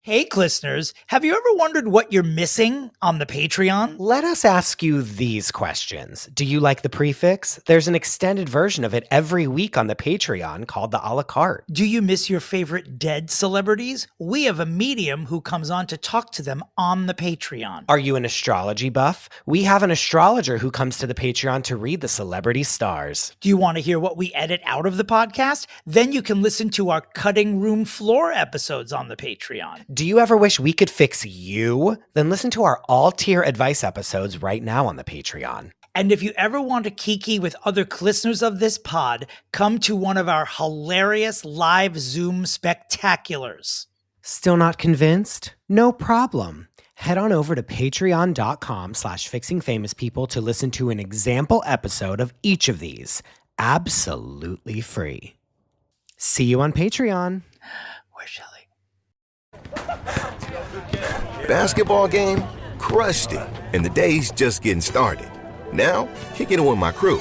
Hey, listeners, have you ever wondered what you're missing on the Patreon? Let us ask you these questions. Do you like the Pre-Fixe? There's an extended version of it every week on the Patreon called the a la carte. Do you miss your favorite dead celebrities? We have a medium who comes on to talk to them on the Patreon. Are you an astrology buff? We have an astrologer who comes to the Patreon to read the celebrity stars. Do you want to hear what we edit out of the podcast? Then you can listen to our cutting room floor episodes on the Patreon. Do you ever wish we could fix you? Then listen to our all-tier advice episodes right now on the Patreon. And if you ever want to kiki with other listeners of this pod, come to one of our hilarious live Zoom spectaculars. Still not convinced? No problem. Head on over to patreon.com/fixingfamouspeople to listen to an example episode of each of these, absolutely free. See you on Patreon. Where's Shelly? Basketball game? Crushed it. And the day's just getting started. Now, kicking it with my crew.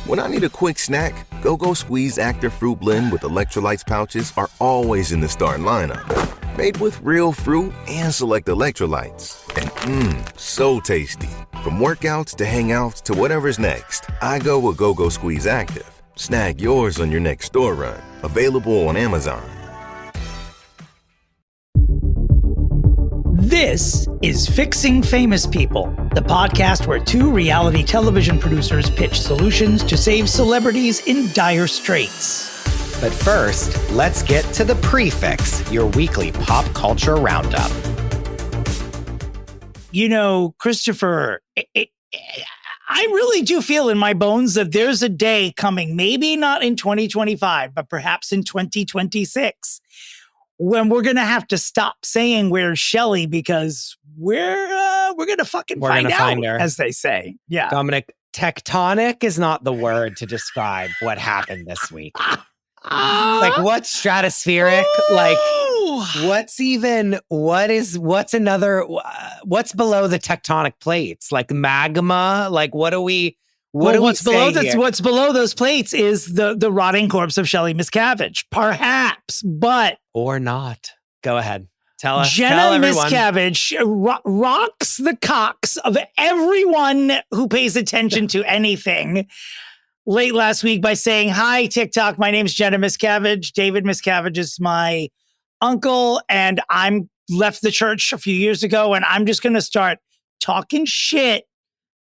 When I need a quick snack, Go-Go Squeeze Active Fruit Blend with electrolytes pouches are always in the starting lineup. Made with real fruit and select electrolytes. And so tasty. From workouts to hangouts to whatever's next, I go with Go-Go Squeeze Active. Snag yours on your next store run. Available on Amazon. This is Fixing Famous People, the podcast where two reality television producers pitch solutions to save celebrities in dire straits. But first, let's get to the Pre-Fixe, your weekly pop culture roundup. You know, Christopher, I really do feel in my bones that there's a day coming, maybe not in 2025, but perhaps in 2026, when we're going to have to stop saying where's Shelly because we're going to fucking find her, as they say. Yeah. Dominick, tectonic is not the word to describe what happened this week. Like, what's stratospheric? Like, what's below the tectonic plates? Like magma? Like, what's below those plates is the rotting corpse of Shelly Miscavige, perhaps, but or not. Go ahead. Tell us. Jenna Miscavige rocks the cocks of everyone who pays attention to anything late last week by saying, "Hi, TikTok. My name's Jenna Miscavige. David Miscavige is my uncle, and I'm left the church a few years ago, and I'm just going to start talking shit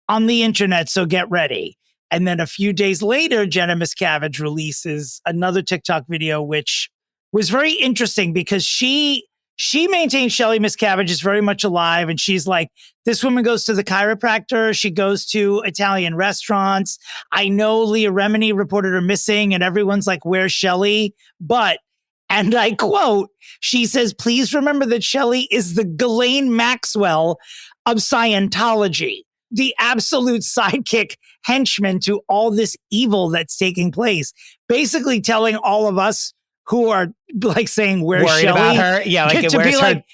on the internet, so get ready." And then a few days later, Jenna Miscavige releases another TikTok video, which was very interesting because she maintains Shelly Miscavige is very much alive. And she's like, this woman goes to the chiropractor. She goes to Italian restaurants. I know Leah Remini reported her missing and everyone's like, where's Shelly? But, and I quote, she says, please remember that Shelly is the Ghislaine Maxwell of Scientology, the absolute sidekick henchman to all this evil that's taking place, basically telling all of us who are like saying, where's worried Shelly? About her? Yeah, like to be like,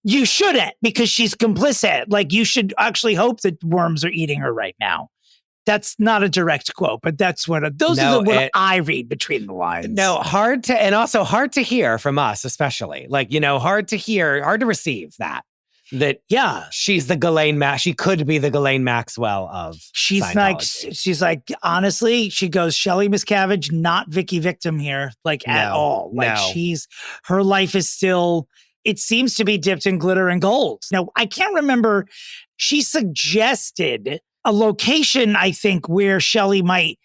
you shouldn't, because she's complicit. Like, you should actually hope that worms are eating her right now. That's not a direct quote, but that's what I read between the lines. No, hard to hear from us, especially. Like, hard to receive that. Yeah, she's the Ghislaine she could be the Ghislaine Maxwell of Scientology. She's like, honestly, she goes, Shelly Miscavige, not Vicky Victim here, at all. Like, her life is still, it seems to be dipped in glitter and gold. Now, I can't remember, she suggested a location, I think, where Shelly might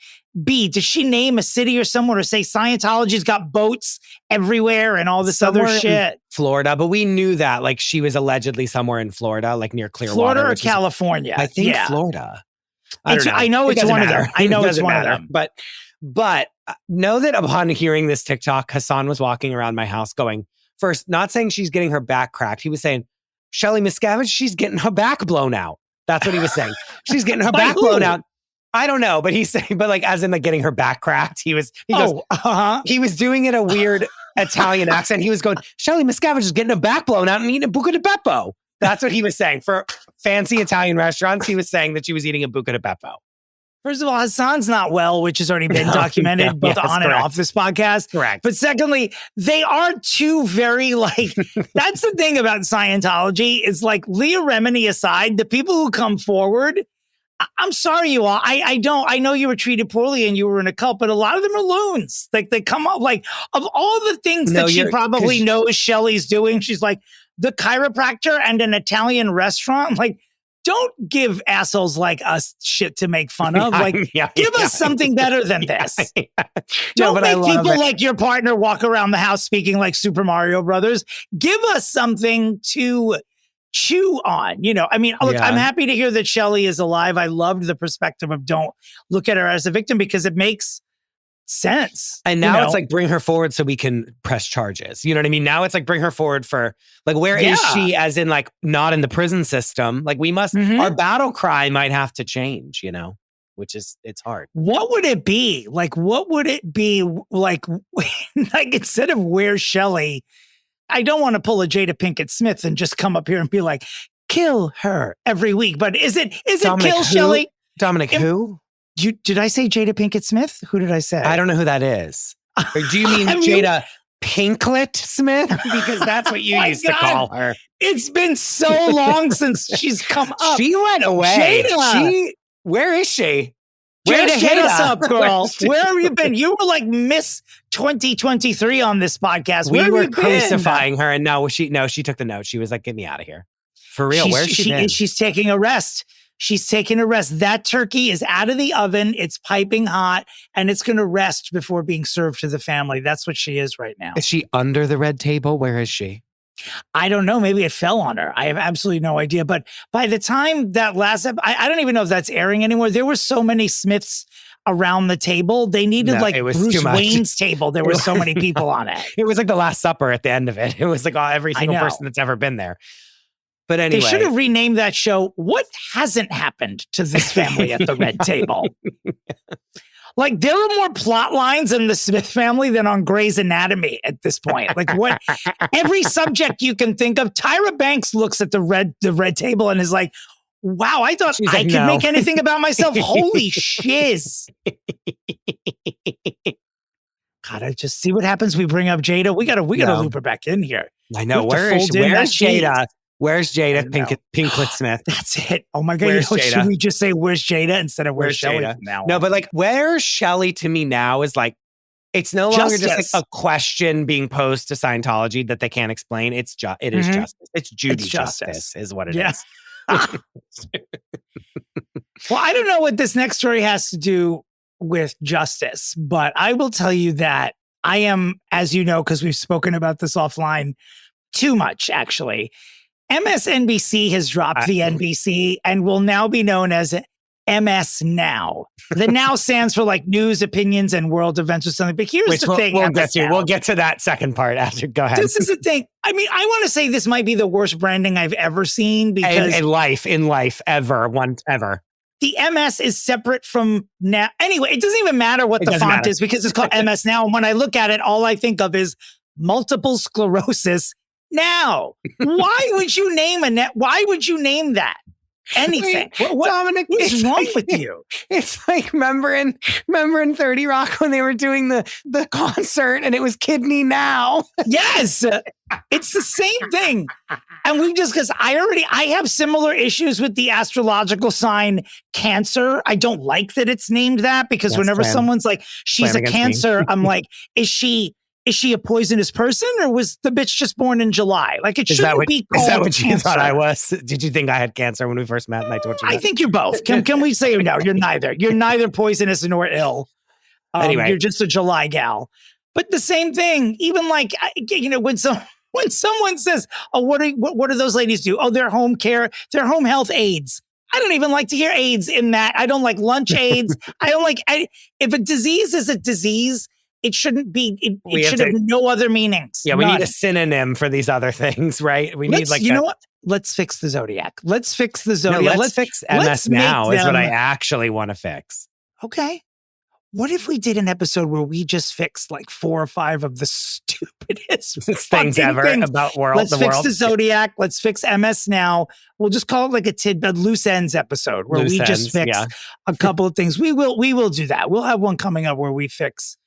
be. Did she name a city or someone, or say Scientology's got boats everywhere and all this other shit? Florida, but we knew that, like, she was allegedly somewhere in Florida, like near Clearwater. Florida or California? I think Florida. I know it's one of them. I know it's one of them. But know that upon hearing this TikTok, Hassan was walking around my house going, first, not saying she's getting her back cracked. He was saying, Shelly Miscavige, she's getting her back blown out. That's what he was saying. She's getting her back blown out. I don't know, but he's saying, but like, as in like getting her back cracked. He was doing it a weird Italian accent. He was going, Shelly Miscavige is getting her back blown out and eating a buca di beppo. That's what he was saying. For fancy Italian restaurants, he was saying that she was eating a buca di beppo. First of all, Hassan's not well, which has already been documented both on and off this podcast. Correct. But secondly, they are two very that's the thing about Scientology is like Leah Remini aside, the people who come forward, I'm sorry, you all. I know you were treated poorly and you were in a cult, but a lot of them are loons. Like they come up of all the things that she probably knows Shelly's doing. She's like the chiropractor and an Italian restaurant. Like, don't give assholes like us shit to make fun of. Give us something better than this. Don't make people like your partner walk around the house speaking like Super Mario Brothers. Give us something to chew on. Look, I'm happy to hear that Shelly is alive. I loved the perspective of don't look at her as a victim because it makes sense. And now it's like bring her forward so we can press charges. You know what I mean? Now it's like bring her forward for like where is she as in like not in the prison system? Like we must our battle cry might have to change, which is it's hard. What would it be? Like what would it be like instead of where's Shelly? I don't want to pull a Jada Pinkett Smith and just come up here and be like, kill her every week. But is it Dominick kill Shelly? Dominick who? Did I say Jada Pinkett Smith? Who did I say? I don't know who that is. Or do you mean Jada Pinklet Smith? Because that's what you used to call her. It's been so long since she's come up. She went away. Jada. Where is she? Jada, hit us up, girl. Where have you been? You were like Miss 2023 on this podcast. We were crucifying her, and she took the note. She was like, "Get me out of here." For real, where's she been? She's taking a rest. She's taking a rest. That turkey is out of the oven. It's piping hot, and it's going to rest before being served to the family. That's what she is right now. Is she under the red table? Where is she? I don't know. Maybe it fell on her. I have absolutely no idea. But by the time that last episode, I don't even know if that's airing anymore. There were so many Smiths around the table. They needed Bruce Wayne's table. There were so many people on it. It was like the Last Supper at the end of it. It was like every single person that's ever been there. But anyway. They should have renamed that show, What Hasn't Happened to This Family at the Red Table? Like, there are more plot lines in the Smith family than on Grey's Anatomy at this point. Like, what every subject you can think of, Tyra Banks looks at the red table and is like, wow, I thought I could make anything about myself. Holy shiz. Gotta just see what happens. We bring up Jada. We gotta loop her back in here. I know. Where's Jada? Where's Jada Pinklet Smith? That's it. Oh my God. Should we just say where's Jada instead of where's Shelly from now on? No, but like where's Shelly to me now is like, it's no longer just like a question being posed to Scientology that they can't explain. It is justice. It's Judy justice is what it is. Well, I don't know what this next story has to do with justice, but I will tell you that I am, as you know, because we've spoken about this offline too much, actually. MSNBC has dropped the NBC and will now be known as MS Now. The Now stands for like news, opinions, and world events or something. But here's the thing. We'll get to that second part after. Go ahead. This is the thing. I mean, I want to say this might be the worst branding I've ever seen because in life ever. The MS is separate from Now. Anyway, it doesn't even matter what the font is because it's called MS Now. And when I look at it, all I think of is multiple sclerosis. Now, why would you name why would you name that anything? What Dominick, is wrong with you? It's like remember in 30 Rock when they were doing the concert and it was Kidney Now. Yes, it's the same thing. And we just because I have similar issues with the astrological sign Cancer. I don't like that it's named that because whenever someone's like she's a Cancer, I'm like, is she a poisonous person or was the bitch just born in July? Like it shouldn't be called Is that what you cancer. thought I was? Did you think I had cancer when we first met and I told you that? I think you're both. Can we say no? You're neither. You're neither poisonous nor ill. Anyway. You're just a July gal. But the same thing, even like, when someone says, oh, what do those ladies do? Oh, their home care, their home health aides. I don't even like to hear aides in that. I don't like lunch aides. If a disease is a disease, it shouldn't be, it should have no other meanings. Yeah, we need a synonym for these other things, right? We need you know what? Let's fix the Zodiac. Let's fix the Zodiac. No, let's fix MS Now is what I actually want to fix. Okay. What if we did an episode where we just fixed like 4 or 5 of the stupidest things ever things. about world. Let's fix the Zodiac. Let's fix MS Now. We'll just call it like a loose ends episode where we just fix a couple of things. We will do that. We'll have one coming up where we fix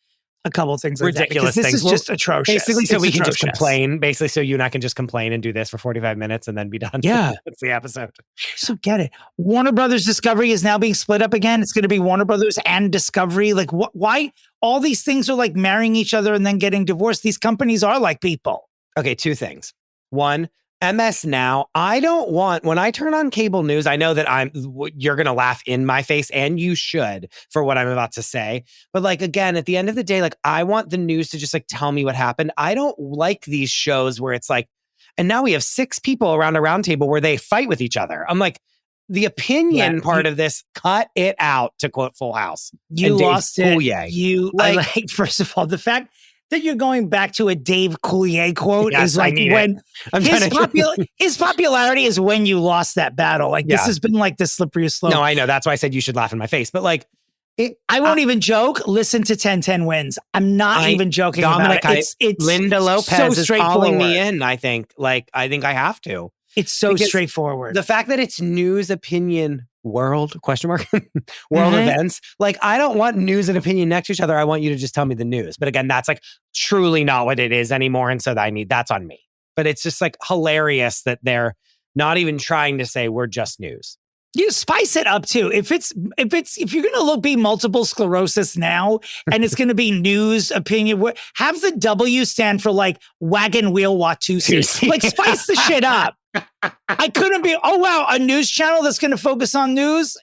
a couple of things like ridiculous that. Because things. this is just atrocious. Basically, so it's we can atrocious. just complain. Basically, so you and I can just complain and do this for 45 minutes and then be done. Yeah. That's the episode. So get it. Warner Brothers Discovery is now being split up again. It's going to be Warner Brothers and Discovery. Like, why? All these things are like marrying each other and then getting divorced. These companies are like people. Okay, 2 things. 1, MS Now. I don't want, when I turn on cable news, I know that you're going to laugh in my face, and you should, for what I'm about to say. But like, again, at the end of the day, like, I want the news to just like tell me what happened. I don't like these shows where it's like, and now we have 6 people around a round table where they fight with each other. I'm like, the opinion part of this, cut it out, to quote Full House. You lost it. Coulier. You like, first of all, the fact that you're going back to a Dave Coulier quote is like when his popularity is when you lost that battle. Like this has been like the slippery slope. No, I know. That's why I said you should laugh in my face. But like, I won't even joke. Listen to 10-10 Wins. I'm not even joking Dominick, about it. It's Linda Lopez so is calling me in, I think. Like, I think I have to. It's so straightforward. The fact that it's news, opinion, world, world events. Like, I don't want news and opinion next to each other. I want you to just tell me the news. But again, that's like truly not what it is anymore. And so that's on me. But it's just like hilarious that they're not even trying to say we're just news. You spice it up too. If you're going to be multiple sclerosis now and it's going to be news, opinion, have the W stand for like wagon wheel Watusi. Like spice the shit up. I couldn't be, oh wow, a news channel that's going to focus on news.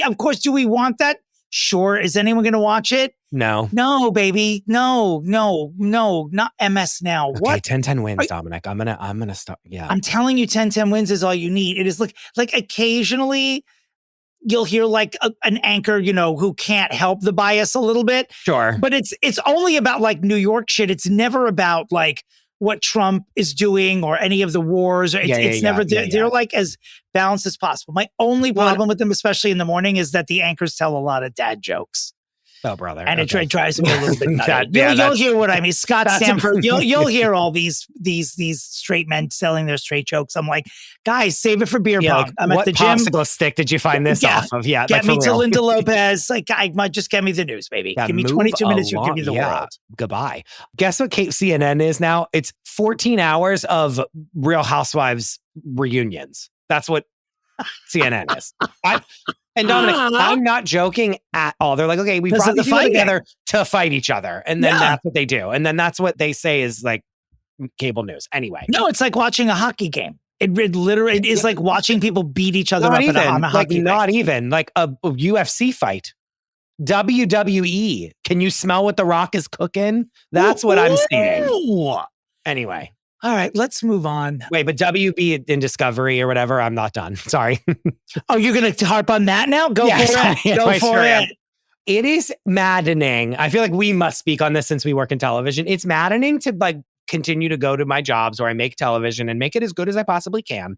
Of course, do we want that? Sure. Is anyone going to watch it? No. No, baby. No, not MS Now. Okay, What? 10-10 Wins, Dominick. I'm gonna stop. Yeah. I'm telling you, 10-10 Wins is all you need. It is like occasionally you'll hear like an anchor, who can't help the bias a little bit. Sure. But it's only about like New York shit. It's never about like what Trump is doing or any of the wars. They're like as balanced as possible. My only problem with them, especially in the morning, is that the anchors tell a lot of dad jokes. Oh, brother. And it drives me a little bit nutty. You'll hear what I mean. Scott Stanford, you'll hear all these straight men selling their straight jokes. I'm like, guys, save it for beer pong. Like, I'm at the gym. What popsicle stick did you find this off of? Yeah, get me to Linda Lopez. Like, just get me the news, baby. Give me 22 minutes, you'll give me the world. Goodbye. Guess what CNN is now? It's 14 hours of Real Housewives reunions. That's what CNN is. And Dominick, I'm not joking at all. They're like, okay, we brought the people together to fight each other. And then that's what they do. And then that's what they say is like cable news. Anyway. No, it's like watching a hockey game. It literally is like watching people beat each other up on a hockey game. Not even like a UFC fight. WWE. Can you smell what The Rock is cooking? That's what I'm seeing. Anyway. All right, let's move on. Wait, but WB in Discovery or whatever, I'm not done. Sorry. Oh, you're going to harp on that now? Go for it. Go for it. It is maddening. I feel like we must speak on this since we work in television. It's maddening to like continue to go to my jobs where I make television and make it as good as I possibly can.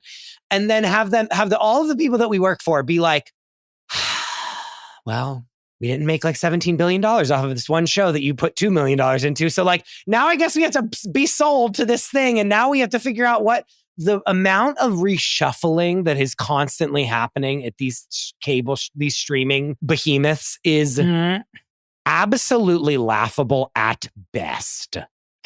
And then have all of the people that we work for be like, well, we didn't make like $17 billion off of this one show that you put $2 million into. So like, now I guess we have to be sold to this thing. And now we have to figure out what the amount of reshuffling that is constantly happening at these these streaming behemoths is absolutely laughable at best.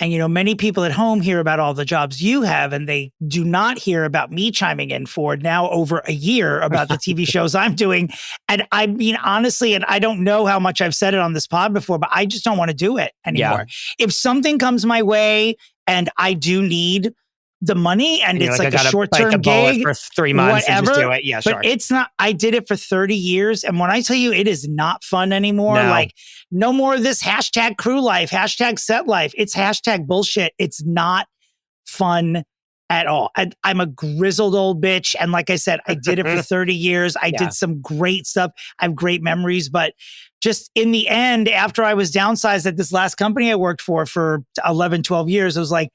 And, many people at home hear about all the jobs you have, and they do not hear about me chiming in for now over a year about the TV shows I'm doing. And I mean, honestly, and I don't know how much I've said it on this pod before, but I just don't want to do it anymore. Yeah. If something comes my way and I do need the money and it's like a short-term gig for 3 months and just do it. Yeah, sure. But it's not, I did it for 30 years. And when I tell you it is not fun anymore, like no more of this hashtag crew life, hashtag set life. It's hashtag bullshit. It's not fun at all. I'm a grizzled old bitch. And like I said, I did it for 30 years. I did some great stuff. I have great memories, but just in the end, after I was downsized at this last company I worked for 11, 12 years, I was like,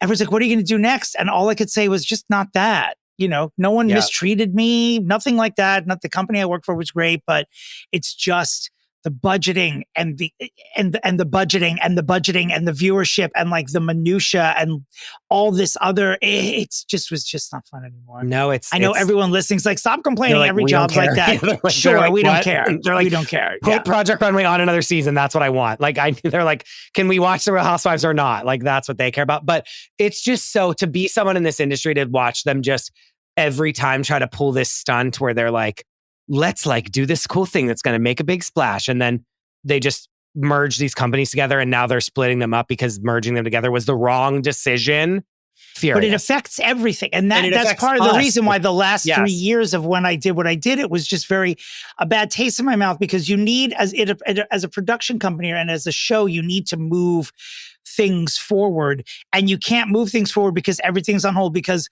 everyone's like, what are you going to do next? And all I could say was just not that. No one mistreated me, nothing like that. Not the company I worked for was great, but it's just the budgeting and the budgeting and the budgeting and the viewership and like the minutia and all this other, was just not fun anymore. No, I know everyone listening's like, stop complaining. like, every job's like that. Sure, we don't care. They're like, we don't care. Put Project Runway on another season. That's what I want. Like they're like, can we watch The Real Housewives or not? Like that's what they care about. But it's just so to be someone in this industry to watch them just every time try to pull this stunt where they're like, let's like do this cool thing that's going to make a big splash. And then they just merge these companies together and now they're splitting them up because merging them together was the wrong decision. Furious. But it affects everything. And that's part of the reason why the last 3 years of when I did what I did, it was just a bad taste in my mouth because you need, as a production company and as a show, you need to move things forward. And you can't move things forward because everything's on hold because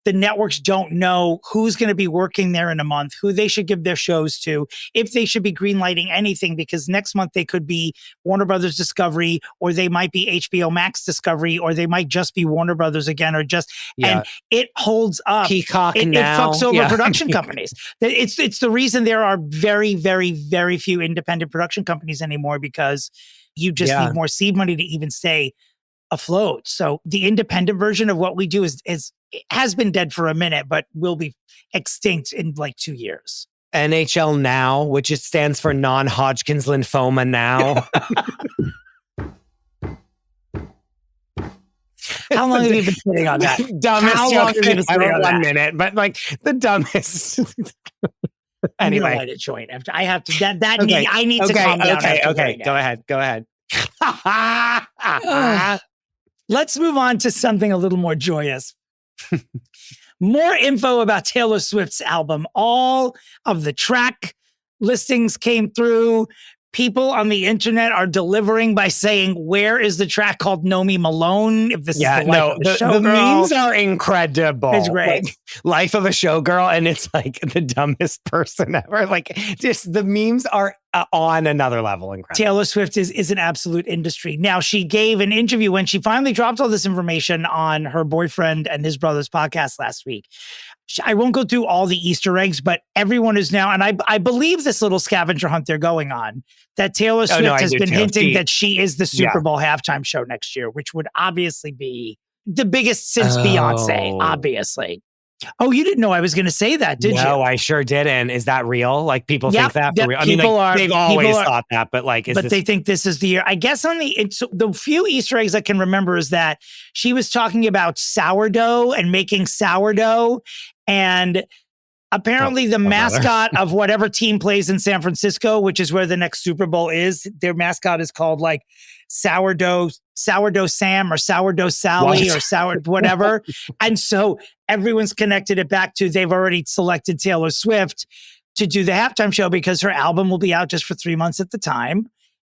the networks don't know who's going to be working there in a month, who they should give their shows to, if they should be greenlighting anything, because next month they could be Warner Brothers Discovery, or they might be HBO Max Discovery, or they might just be Warner Brothers again, or just, and it holds up. Peacock it fucks over production companies. It's the reason there are very, very, very few independent production companies anymore because you just need more seed money to even stay afloat. So the independent version of what we do has been dead for a minute, but will be extinct in like 2 years. NHL Now, which it stands for non-Hodgkin's lymphoma now. How long have you been sitting on that? Dumbest How long have you been sitting on 1 minute, but like the dumbest. Anyway, light a joint after I have to. I need to calm down. Okay. Go ahead. Let's move on to something a little more joyous. More info about Taylor Swift's album. All of the track listings came through. People on the internet are delivering by saying, where is the track called Know Me Malone? If this is the memes are incredible. It's great. Like, Life of a Showgirl, and it's like the dumbest person ever. Like, just the memes are on another level. Incredible. Taylor Swift is an absolute industry. Now, she gave an interview when she finally dropped all this information on her boyfriend and his brother's podcast last week. I won't go through all the Easter eggs, but everyone is now, and I believe this little scavenger hunt they're going on, that Taylor Swift has been hinting that she is the Super Bowl halftime show next year, which would obviously be the biggest since Beyonce, obviously. Oh, you didn't know I was going to say that, did you? No, I sure didn't. Is that real? Like people think that for real? I mean, they've always thought that, but like, they think this is the year. I guess the few Easter eggs I can remember is that she was talking about sourdough and making sourdough, and apparently the mascot of whatever team plays in San Francisco, which is where the next Super Bowl is, their mascot is called like sourdough Sam or sourdough Sally or whatever. And so everyone's connected it back to they've already selected Taylor Swift to do the halftime show because her album will be out just for 3 months at the time.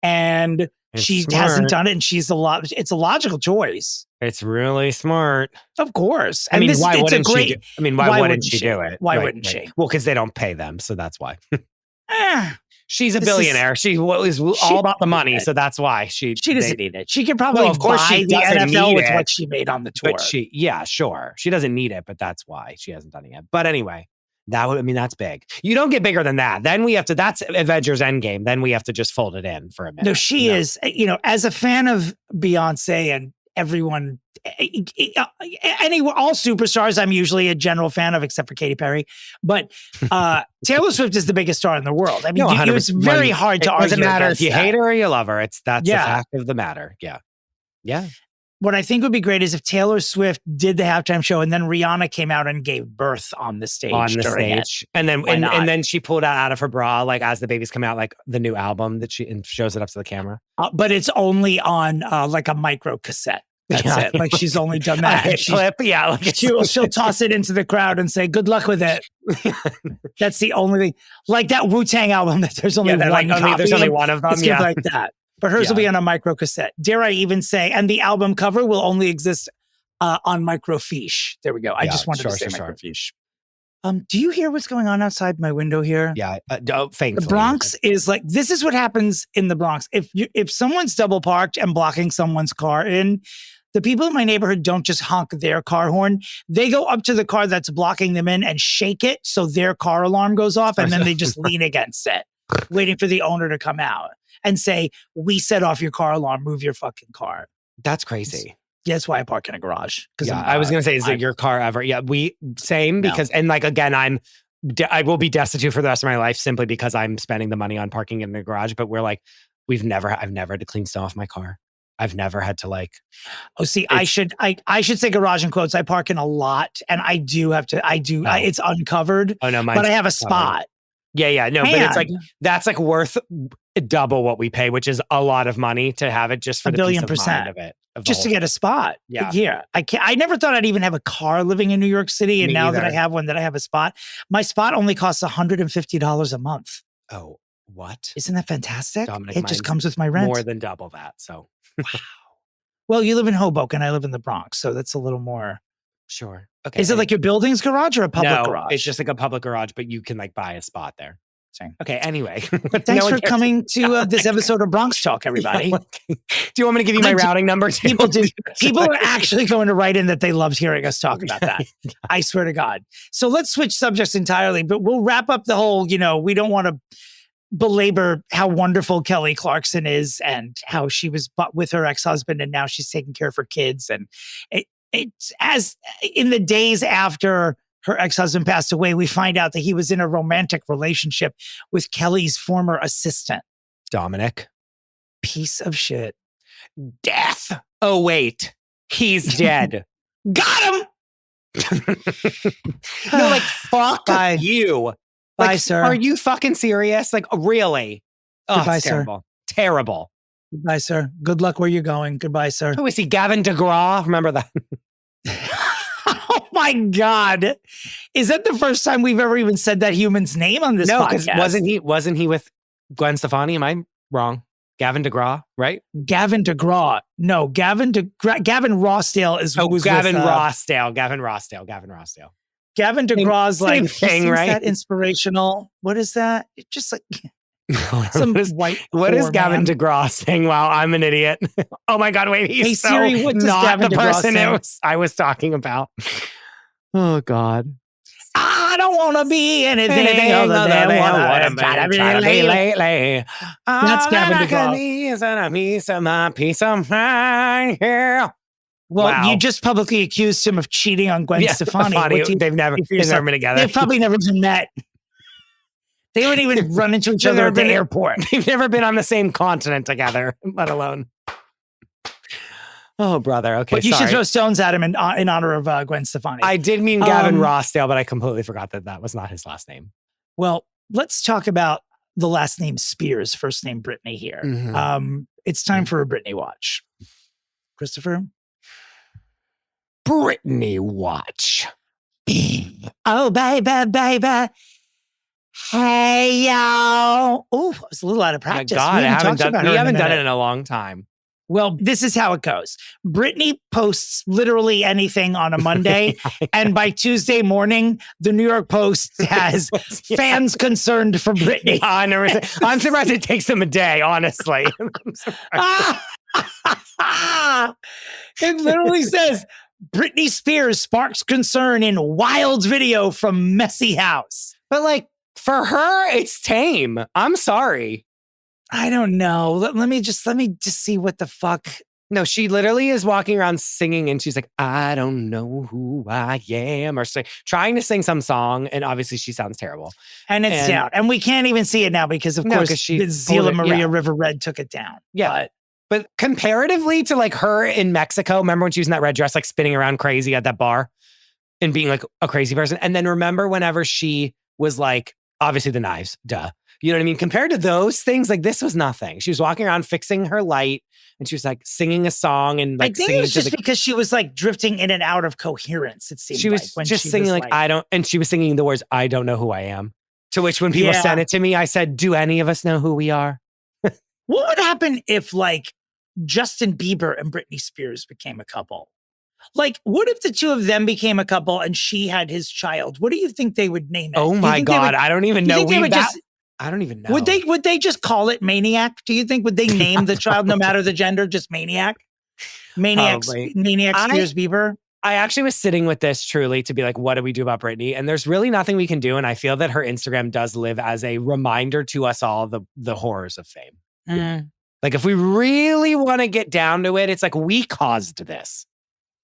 And she hasn't done it. And it's a logical choice. It's really smart. Of course. Why wouldn't she do it? Why wouldn't she? Well, because they don't pay them. So that's why. She's a billionaire. She is all about the money. So that's why she doesn't need it. She could probably buy the NFL with what she made on the tour. But sure. She doesn't need it, but that's why she hasn't done it yet. But anyway, that's big. You don't get bigger than that. Then we have to, that's Avengers Endgame. Then we have to just fold it in for a minute. No, she is, as a fan of Beyonce and everyone, all superstars, I'm usually a general fan of, except for Katy Perry. But Taylor Swift is the biggest star in the world. I mean, it's very hard to argue. It doesn't matter if you hate her or you love her. That's the fact of the matter. Yeah. What I think would be great is if Taylor Swift did the halftime show and then Rihanna came out and gave birth on the stage. And then she pulled out of her bra, like as the babies come out, like the new album and shows it up to the camera. But it's only on like a micro cassette. That's it. Like she's only done that. She'll toss it into the crowd and say, "Good luck with it." That's the only thing. Like that Wu-Tang album that there's only one copy. There's only one of them. It's like that. But hers will be on a micro cassette. Dare I even say? And the album cover will only exist on microfiche. There we go. I just wanted to say microfiche. Do you hear what's going on outside my window here? Yeah. Thankfully. The Bronx is like, this is what happens in the Bronx. If someone's double parked and blocking someone's car in, the people in my neighborhood don't just honk their car horn. They go up to the car that's blocking them in and shake it so their car alarm goes off, and then they just lean against it. waiting for the owner to come out and say, we set off your car alarm, move your fucking car. That's crazy. That's why I park in a garage. Yeah, I was going to say, is it your car ever? Yeah, same because, and like, again, I will be destitute for the rest of my life simply because I'm spending the money on parking in the garage. But we're like, I've never had to clean snow off my car. I've never had to like. Oh, see, I should say garage in quotes. I park in a lot, and I do have to. It's uncovered. Oh no, but I have a spot. Yeah, no, but it's like that's like worth double what we pay, which is a lot of money to have it just for the peace of mind of it, just to get a spot. Yeah, I never thought I'd even have a car living in New York City, and now that I have one, that I have a spot, my spot only costs $150 a month. Oh, what? Isn't that fantastic? Dominick, it just comes with my rent. More than double that. So, wow. Well, you live in Hoboken, I live in the Bronx, so that's a little more. Sure. Okay. Is it like your building's garage or a public garage? It's just like a public garage, but you can like buy a spot there. Okay, anyway. Thanks for coming to this episode of Bronx Talk, everybody. Do you want me to give you my routing number too? People are actually going to write in that they loved hearing us talk about that. I swear to God. So let's switch subjects entirely, but we'll wrap up the whole, we don't want to belabor how wonderful Kelly Clarkson is and how she was with her ex-husband and now she's taking care of her kids. And it's as in the days after her ex-husband passed away, we find out that he was in a romantic relationship with Kelly's former assistant. Dominick. Piece of shit. Death. Oh, wait. He's dead. Got him! No, like, fuck you. Bye, sir. Are you fucking serious? Like, really? Goodbye, terrible. Sir. Terrible. Goodbye, sir. Good luck where you're going. Goodbye, sir. Who is he? Gavin DeGraw? Remember that? Oh my God. Is that the first time we've ever even said that human's name on this podcast? No, wasn't he with Gwen Stefani? Am I wrong? Gavin DeGraw, right? Gavin DeGraw. No, Gavin Rossdale is Gavin Rossdale. Gavin Rossdale. Gavin DeGraw's like thing, right? That inspirational. What is that? It's just like some white. What is Gavin DeGraw saying? Wow, I'm an idiot. Oh my God, wait, he's Siri, what does not Gavin the DeGraw person I was talking about. Oh God. I don't want to be anything other than what I'm trying to be lately. That's Gavin DeGraw. Piece of mind, yeah. Well, wow. You just publicly accused him of cheating on Gwen Stefani. They've never been together. They've probably never been met. They wouldn't even run into each other at the airport. They've never been on the same continent together, let alone. Oh, brother. Okay, but you should throw stones at him in honor of Gwen Stefani. I did mean Gavin Rossdale, but I completely forgot that was not his last name. Well, let's talk about the last name Spears, first name Britney here. Mm-hmm. It's time for a Britney watch. Christopher? Britney watch. Oh, baby. Hey, y'all. Oh, I was a little out of practice. Oh my God, we haven't done it in a long time. Well, this is how it goes. Britney posts literally anything on a Monday. And by Tuesday morning, the New York Post has fans concerned for Britney. I'm surprised it takes them a day, honestly. It literally says, Britney Spears sparks concern in wild video from messy house. But like, for her, it's tame. I'm sorry. I don't know. Let me just see what the fuck. No, she literally is walking around singing and she's like, I don't know who I am, or trying to sing some song. And obviously she sounds terrible. And it's down. And we can't even see it now because of course Zila Maria River Red took it down. Yeah. But comparatively to like her in Mexico, remember when she was in that red dress, like spinning around crazy at that bar and being like a crazy person? And then remember whenever she was like, obviously the knives, duh. You know what I mean? Compared to those things, like this was nothing. She was walking around fixing her light and she was like singing a song and like I think it was just because she was like drifting in and out of coherence. It seemed she was when just singing like and she was singing the words, I don't know who I am. To which when people sent it to me, I said, do any of us know who we are? What would happen if like Justin Bieber and Britney Spears became a couple? Like, what if the two of them became a couple and she had his child? What do you think they would name it? Oh my God, I don't even know. I don't even know. Would they just call it Maniac? Do you think would they name the child no matter the gender, just Maniac? Maniac Spears Bieber? I actually was sitting with this truly to be like, what do we do about Britney? And there's really nothing we can do. And I feel that her Instagram does live as a reminder to us all the horrors of fame. Mm. Like if we really want to get down to it, it's like we caused this.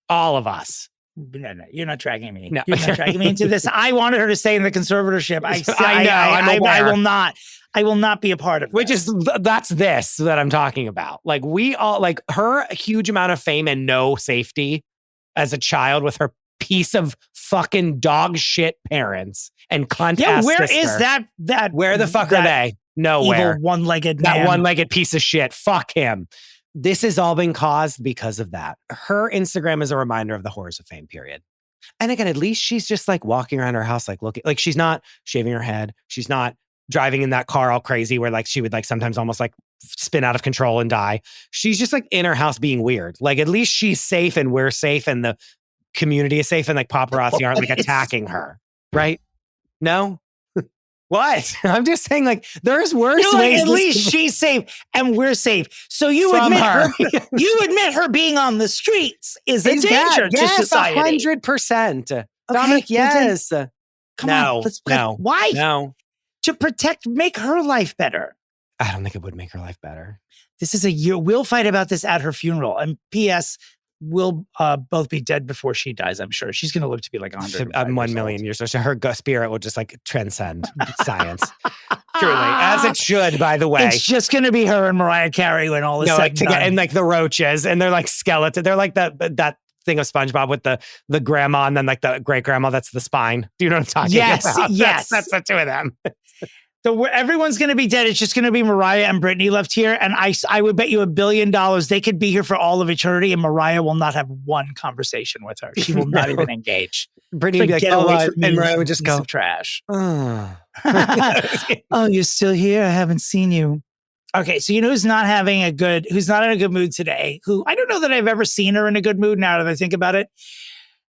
All of us. No, you're not dragging me. No. You're not dragging me into this. I wanted her to stay in the conservatorship. I will not. I will not be a part of Which this. that's this that I'm talking about. Like we all, like her huge amount of fame and no safety as a child with her piece of fucking dog shit parents and cunt ass where sister. is that? Where the fuck are they? Nowhere. Evil one-legged That man. one-legged piece of shit. Fuck him. This has all been caused because of that. Her Instagram is a reminder of the horrors of fame, period. And again, at least she's just like walking around her house, like looking, like she's not shaving her head. She's not driving in that car all crazy where like she would like sometimes almost like spin out of control and die. She's just like in her house being weird. Like at least she's safe and we're safe and the community is safe and like paparazzi aren't like attacking her. Right? No? What? I'm just saying, like, there's worse ways. At least she's safe and we're safe. So you From admit her. you admit her being on the streets is a danger to society. 100%. Dominick, yes. Come on, let's why? No. To make her life better. I don't think it would make her life better. This is a year. We'll fight about this at her funeral. And P.S. We'll both be dead before she dies, I'm sure. She's going to live to be like 100. 1 million years. So her spirit will just like transcend science. Truly. As it should, by the way. It's just going to be her and Mariah Carey when all is said and done. And like the roaches. And they're like skeleton. They're like that thing of SpongeBob with the grandma and then like the great grandma. That's the spine. Do you know what I'm talking about? Yes. That's the two of them. So everyone's going to be dead. It's just going to be Mariah and Britney left here. And I would bet you $1 billion they could be here for all of eternity and Mariah will not have one conversation with her. She will not even engage. Britney would be like, oh, and Mariah would just go, trash. Oh. Oh, you're still here? I haven't seen you. Okay, so you know who's not in a good mood today? Who I don't know that I've ever seen her in a good mood now that I think about it.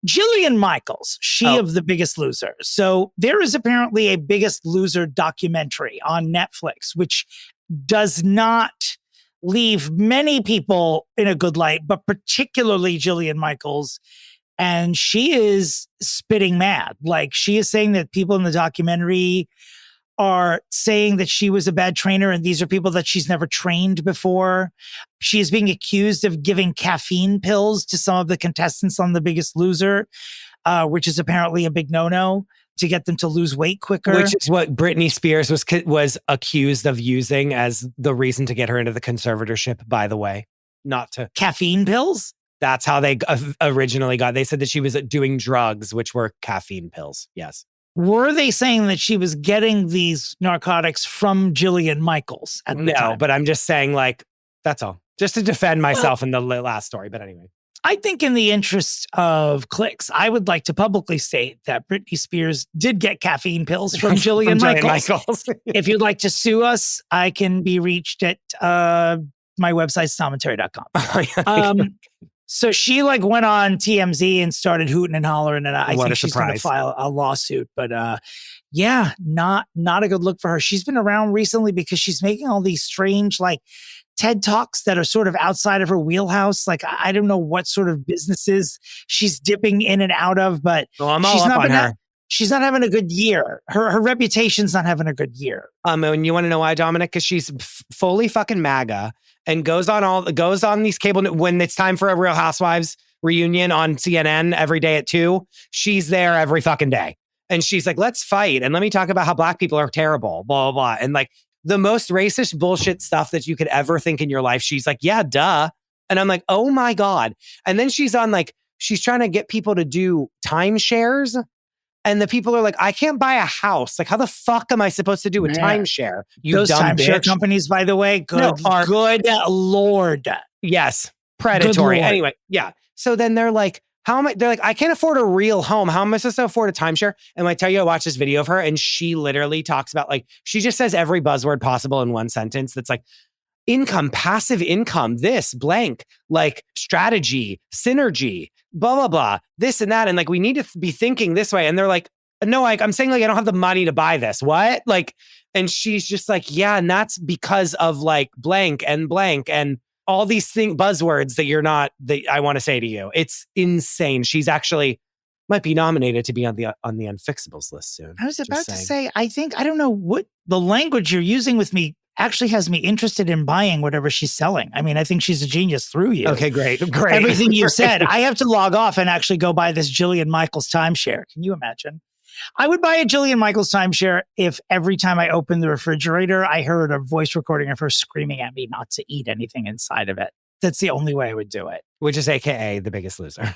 Jillian Michaels, of The Biggest Loser. So there is apparently a Biggest Loser documentary on Netflix, which does not leave many people in a good light, but particularly Jillian Michaels. And she is spitting mad. Like she is saying that people in the documentary are saying that she was a bad trainer and these are people that she's never trained before. She is being accused of giving caffeine pills to some of the contestants on The Biggest Loser, which is apparently a big no-no to get them to lose weight quicker. Which is what Britney Spears was accused of using as the reason to get her into the conservatorship, by the way. Not to... Caffeine pills? That's how they originally got... They said that she was doing drugs, which were caffeine pills. Yes. Were they saying that she was getting these narcotics from Jillian Michaels at the time? No, but I'm just saying, like, that's all. Just to defend myself in the last story. But anyway. I think in the interest of clicks, I would like to publicly state that Britney Spears did get caffeine pills from Jillian Michaels. If you'd like to sue us, I can be reached at my website, stomentary.com. So she like went on TMZ and started hooting and hollering, and I think she's going to file a lawsuit. But not a good look for her. She's been around recently because she's making all these strange like TED Talks that are sort of outside of her wheelhouse. Like I don't know what sort of businesses she's dipping in and out of, but she's not having a good year. Her reputation's not having a good year. And you want to know why, Dominick? Because she's fully fucking MAGA and goes on these cable when it's time for a Real Housewives reunion on CNN every day at 2. She's there every fucking day, and she's like, "Let's fight and let me talk about how black people are terrible." Blah blah blah, and like the most racist bullshit stuff that you could ever think in your life. She's like, "Yeah, duh," and I'm like, "Oh my god!" And then she's on like she's trying to get people to do timeshares. And the people are like, I can't buy a house. Like, how the fuck am I supposed to do a timeshare? Those timeshare companies, by the way, good Lord. Yes. Predatory. Anyway, yeah. So then they're like, they're like, I can't afford a real home. How am I supposed to afford a timeshare? And I tell you, I watched this video of her and she literally talks about like, she just says every buzzword possible in one sentence. That's like, income, passive income, this blank, like strategy, synergy, blah, blah, blah, this and that. And like, we need to be thinking this way. And they're like, no, like, I'm saying like, I don't have the money to buy this. What? Like, and she's just like, yeah. And that's because of like blank. And all these buzzwords that I want to say to you. It's insane. She's actually might be nominated to be on the Unfixables list soon. I was about to say, I don't know what the language you're using with me actually has me interested in buying whatever she's selling. I mean, I think she's a genius through you. Okay, great. Everything you said. I have to log off and actually go buy this Jillian Michaels timeshare. Can you imagine? I would buy a Jillian Michaels timeshare if every time I opened the refrigerator, I heard a voice recording of her screaming at me not to eat anything inside of it. That's the only way I would do it. Which is AKA The Biggest Loser.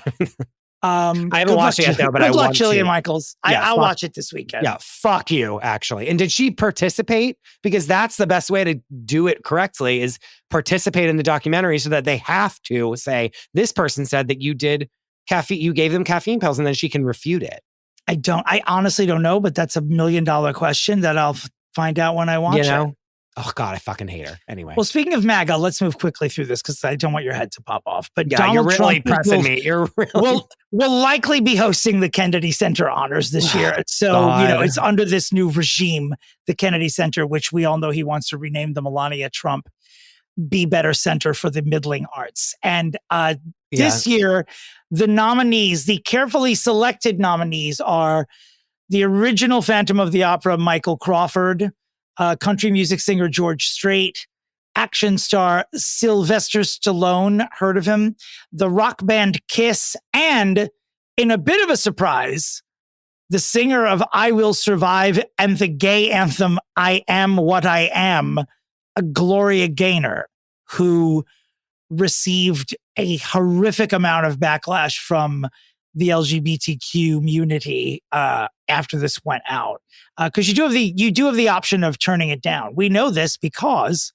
I haven't watched it yet, though, but I want Jillian to. Michaels. Yeah, I'll watch it this weekend. Yeah, fuck you, actually. And did she participate? Because that's the best way to do it correctly is participate in the documentary so that they have to say, this person said that you did caffeine, you gave them caffeine pills, and then she can refute it. I honestly don't know, but that's $1 million question that I'll find out when I watch it. Oh, God, I fucking hate her. Anyway. Well, speaking of MAGA, let's move quickly through this because I don't want your head to pop off. But yeah, Donald you're really Trump pressing me. You're really... will likely be hosting the Kennedy Center honors this year. So, God. It's under this new regime, the Kennedy Center, which we all know he wants to rename the Melania Trump Be Better Center for the Middling Arts. And this year, the nominees, the carefully selected nominees are the original Phantom of the Opera, Michael Crawford, country music singer George Strait, action star Sylvester Stallone, heard of him, the rock band Kiss, and in a bit of a surprise, the singer of I Will Survive and the gay anthem I Am What I Am, Gloria Gaynor, who received a horrific amount of backlash from the LGBTQ community after this went out. Because you do have the option of turning it down. We know this because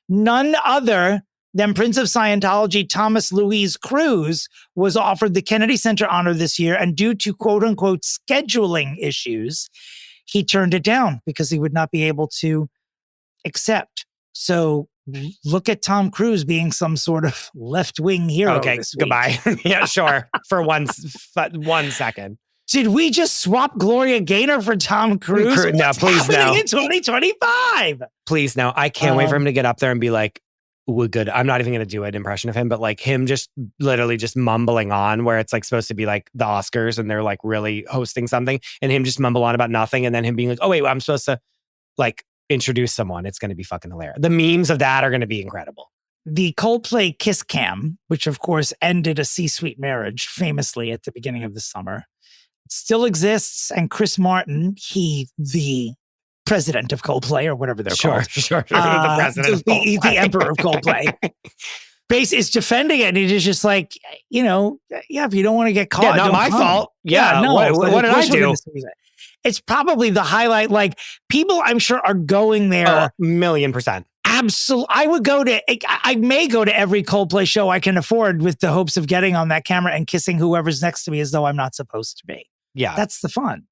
none other than Prince of Scientology Thomas Louise Cruz was offered the Kennedy Center honor this year, and due to quote unquote scheduling issues, he turned it down because he would not be able to accept. So look at Tom Cruise being some sort of left-wing hero. Okay, this week. goodbye. Yeah, sure. For 1 second. Did we just swap Gloria Gaynor for Tom Cruise? No, please no. In 2025. Please no. I can't wait for him to get up there and be like, we're good. I'm not even going to do an impression of him, but like him just literally just mumbling on where it's like supposed to be like the Oscars and they're like really hosting something and him just mumble on about nothing. And then him being like, oh wait, I'm supposed to like introduce someone. It's going to be fucking hilarious. The memes of that are going to be incredible. The Coldplay Kiss Cam, which of course ended a C-suite marriage famously at the beginning of the summer, still exists. And Chris Martin, the president of Coldplay or whatever they're called. Sure. The president of Coldplay. The emperor of Coldplay. Base is defending it. And it is just like, if you don't want to get caught. Yeah, not my fault. Yeah, no. What did I do? It's probably the highlight. Like people, I'm sure, are going there. 1,000,000%. Absolutely. I may go to every Coldplay show I can afford with the hopes of getting on that camera and kissing whoever's next to me as though I'm not supposed to be. Yeah. That's the fun.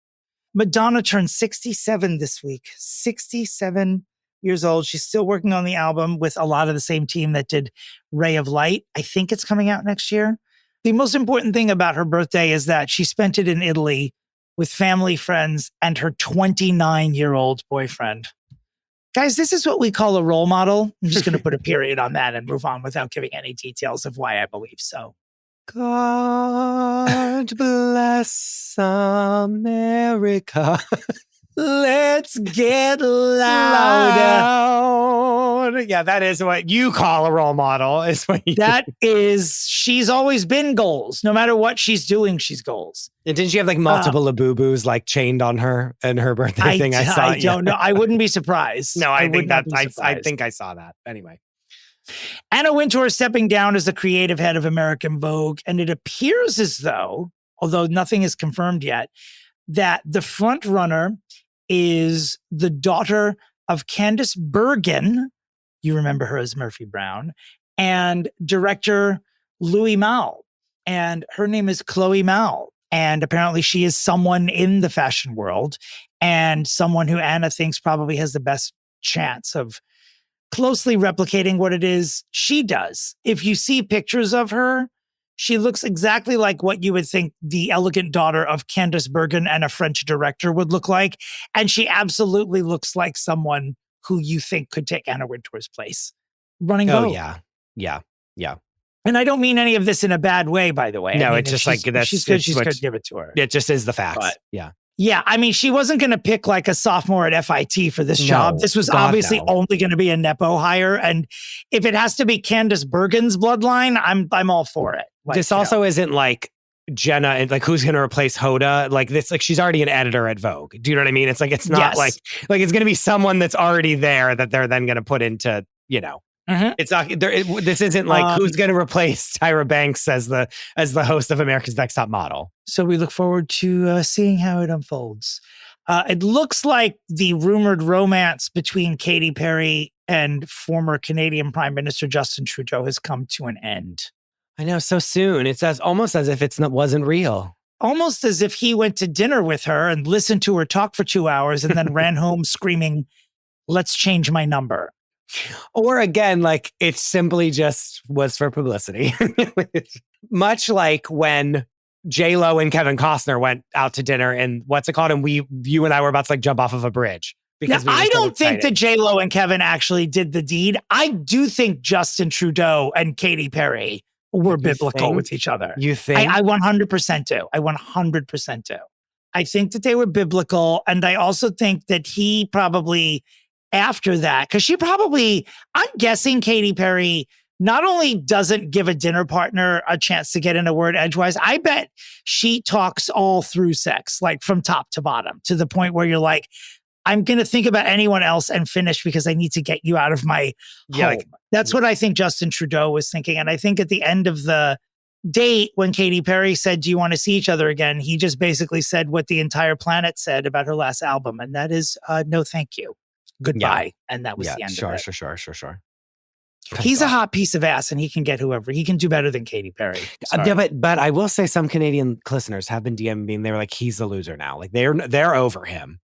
Madonna turned 67 this week. 67 years old. She's still working on the album with a lot of the same team that did Ray of Light. I think it's coming out next year. The most important thing about her birthday is that she spent it in Italy with family, friends, and her 29-year-old boyfriend. Guys, this is what we call a role model. I'm just going to put a period on that and move on without giving any details of why I believe so. God bless America. Let's get louder. Yeah, that is what you call a role model. Is what she's always been goals. No matter what she's doing, she's goals. And didn't she have like multiple Labubus like chained on her and her birthday thing? I don't know. I wouldn't be surprised. No, I think I saw that. Anyway. Anna Wintour is stepping down as the creative head of American Vogue. And it appears as though, although nothing is confirmed yet, that the front runner is the daughter of Candice Bergen. You remember her as Murphy Brown, and director Louis Malle. And her name is Chloe Malle. And apparently she is someone in the fashion world and someone who Anna thinks probably has the best chance of closely replicating what it is she does. If you see pictures of her, she looks exactly like what you would think the elegant daughter of Candice Bergen and a French director would look like. And she absolutely looks like someone who you think could take Anna Wintour's place. Running Vogue. Yeah. Yeah. And I don't mean any of this in a bad way, by the way. No, I mean, it's just like, if she's good, she's good, give it to her. It just is the facts. But, yeah. Yeah, I mean, she wasn't going to pick like a sophomore at FIT for this job. This was obviously only going to be a Nepo hire. And if it has to be Candace Bergen's bloodline, I'm all for it. Like, this also isn't like Jenna and like who's going to replace Hoda. Like this, like she's already an editor at Vogue. Do you know what I mean? It's like, it's not like it's going to be someone that's already there that they're then going to put into, it's not there. This isn't like who's going to replace Tyra Banks as the host of America's Next Top Model. So we look forward to seeing how it unfolds. It looks like the rumored romance between Katy Perry and former Canadian Prime Minister Justin Trudeau has come to an end. I know, so soon. It's almost as if wasn't real. Almost as if he went to dinner with her and listened to her talk for 2 hours and then ran home screaming, "Let's change my number." Or again, like it simply just was for publicity. Much like when J-Lo and Kevin Costner went out to dinner and what's it called? And you and I were about to like jump off of a bridge. Because now, I don't think that J-Lo and Kevin actually did the deed. I do think Justin Trudeau and Katy Perry were biblical with each other. You think? I 100% do. I 100% do. I think that they were biblical. And I also think that he probably, after that, because I'm guessing Katy Perry not only doesn't give a dinner partner a chance to get in a word edgewise, I bet she talks all through sex, like from top to bottom, to the point where you're like, I'm going to think about anyone else and finish because I need to get you out of my home. That's what I think Justin Trudeau was thinking. And I think at the end of the date, when Katy Perry said, "Do you want to see each other again?" he just basically said what the entire planet said about her last album. And that is, no, thank you. Goodbye. Yeah. And that was the end of it. Sure. He's a hot piece of ass and he can get whoever. He can do better than Katy Perry. Yeah, but I will say some Canadian listeners have been DMing me and they were like, he's a loser now. Like they're over him.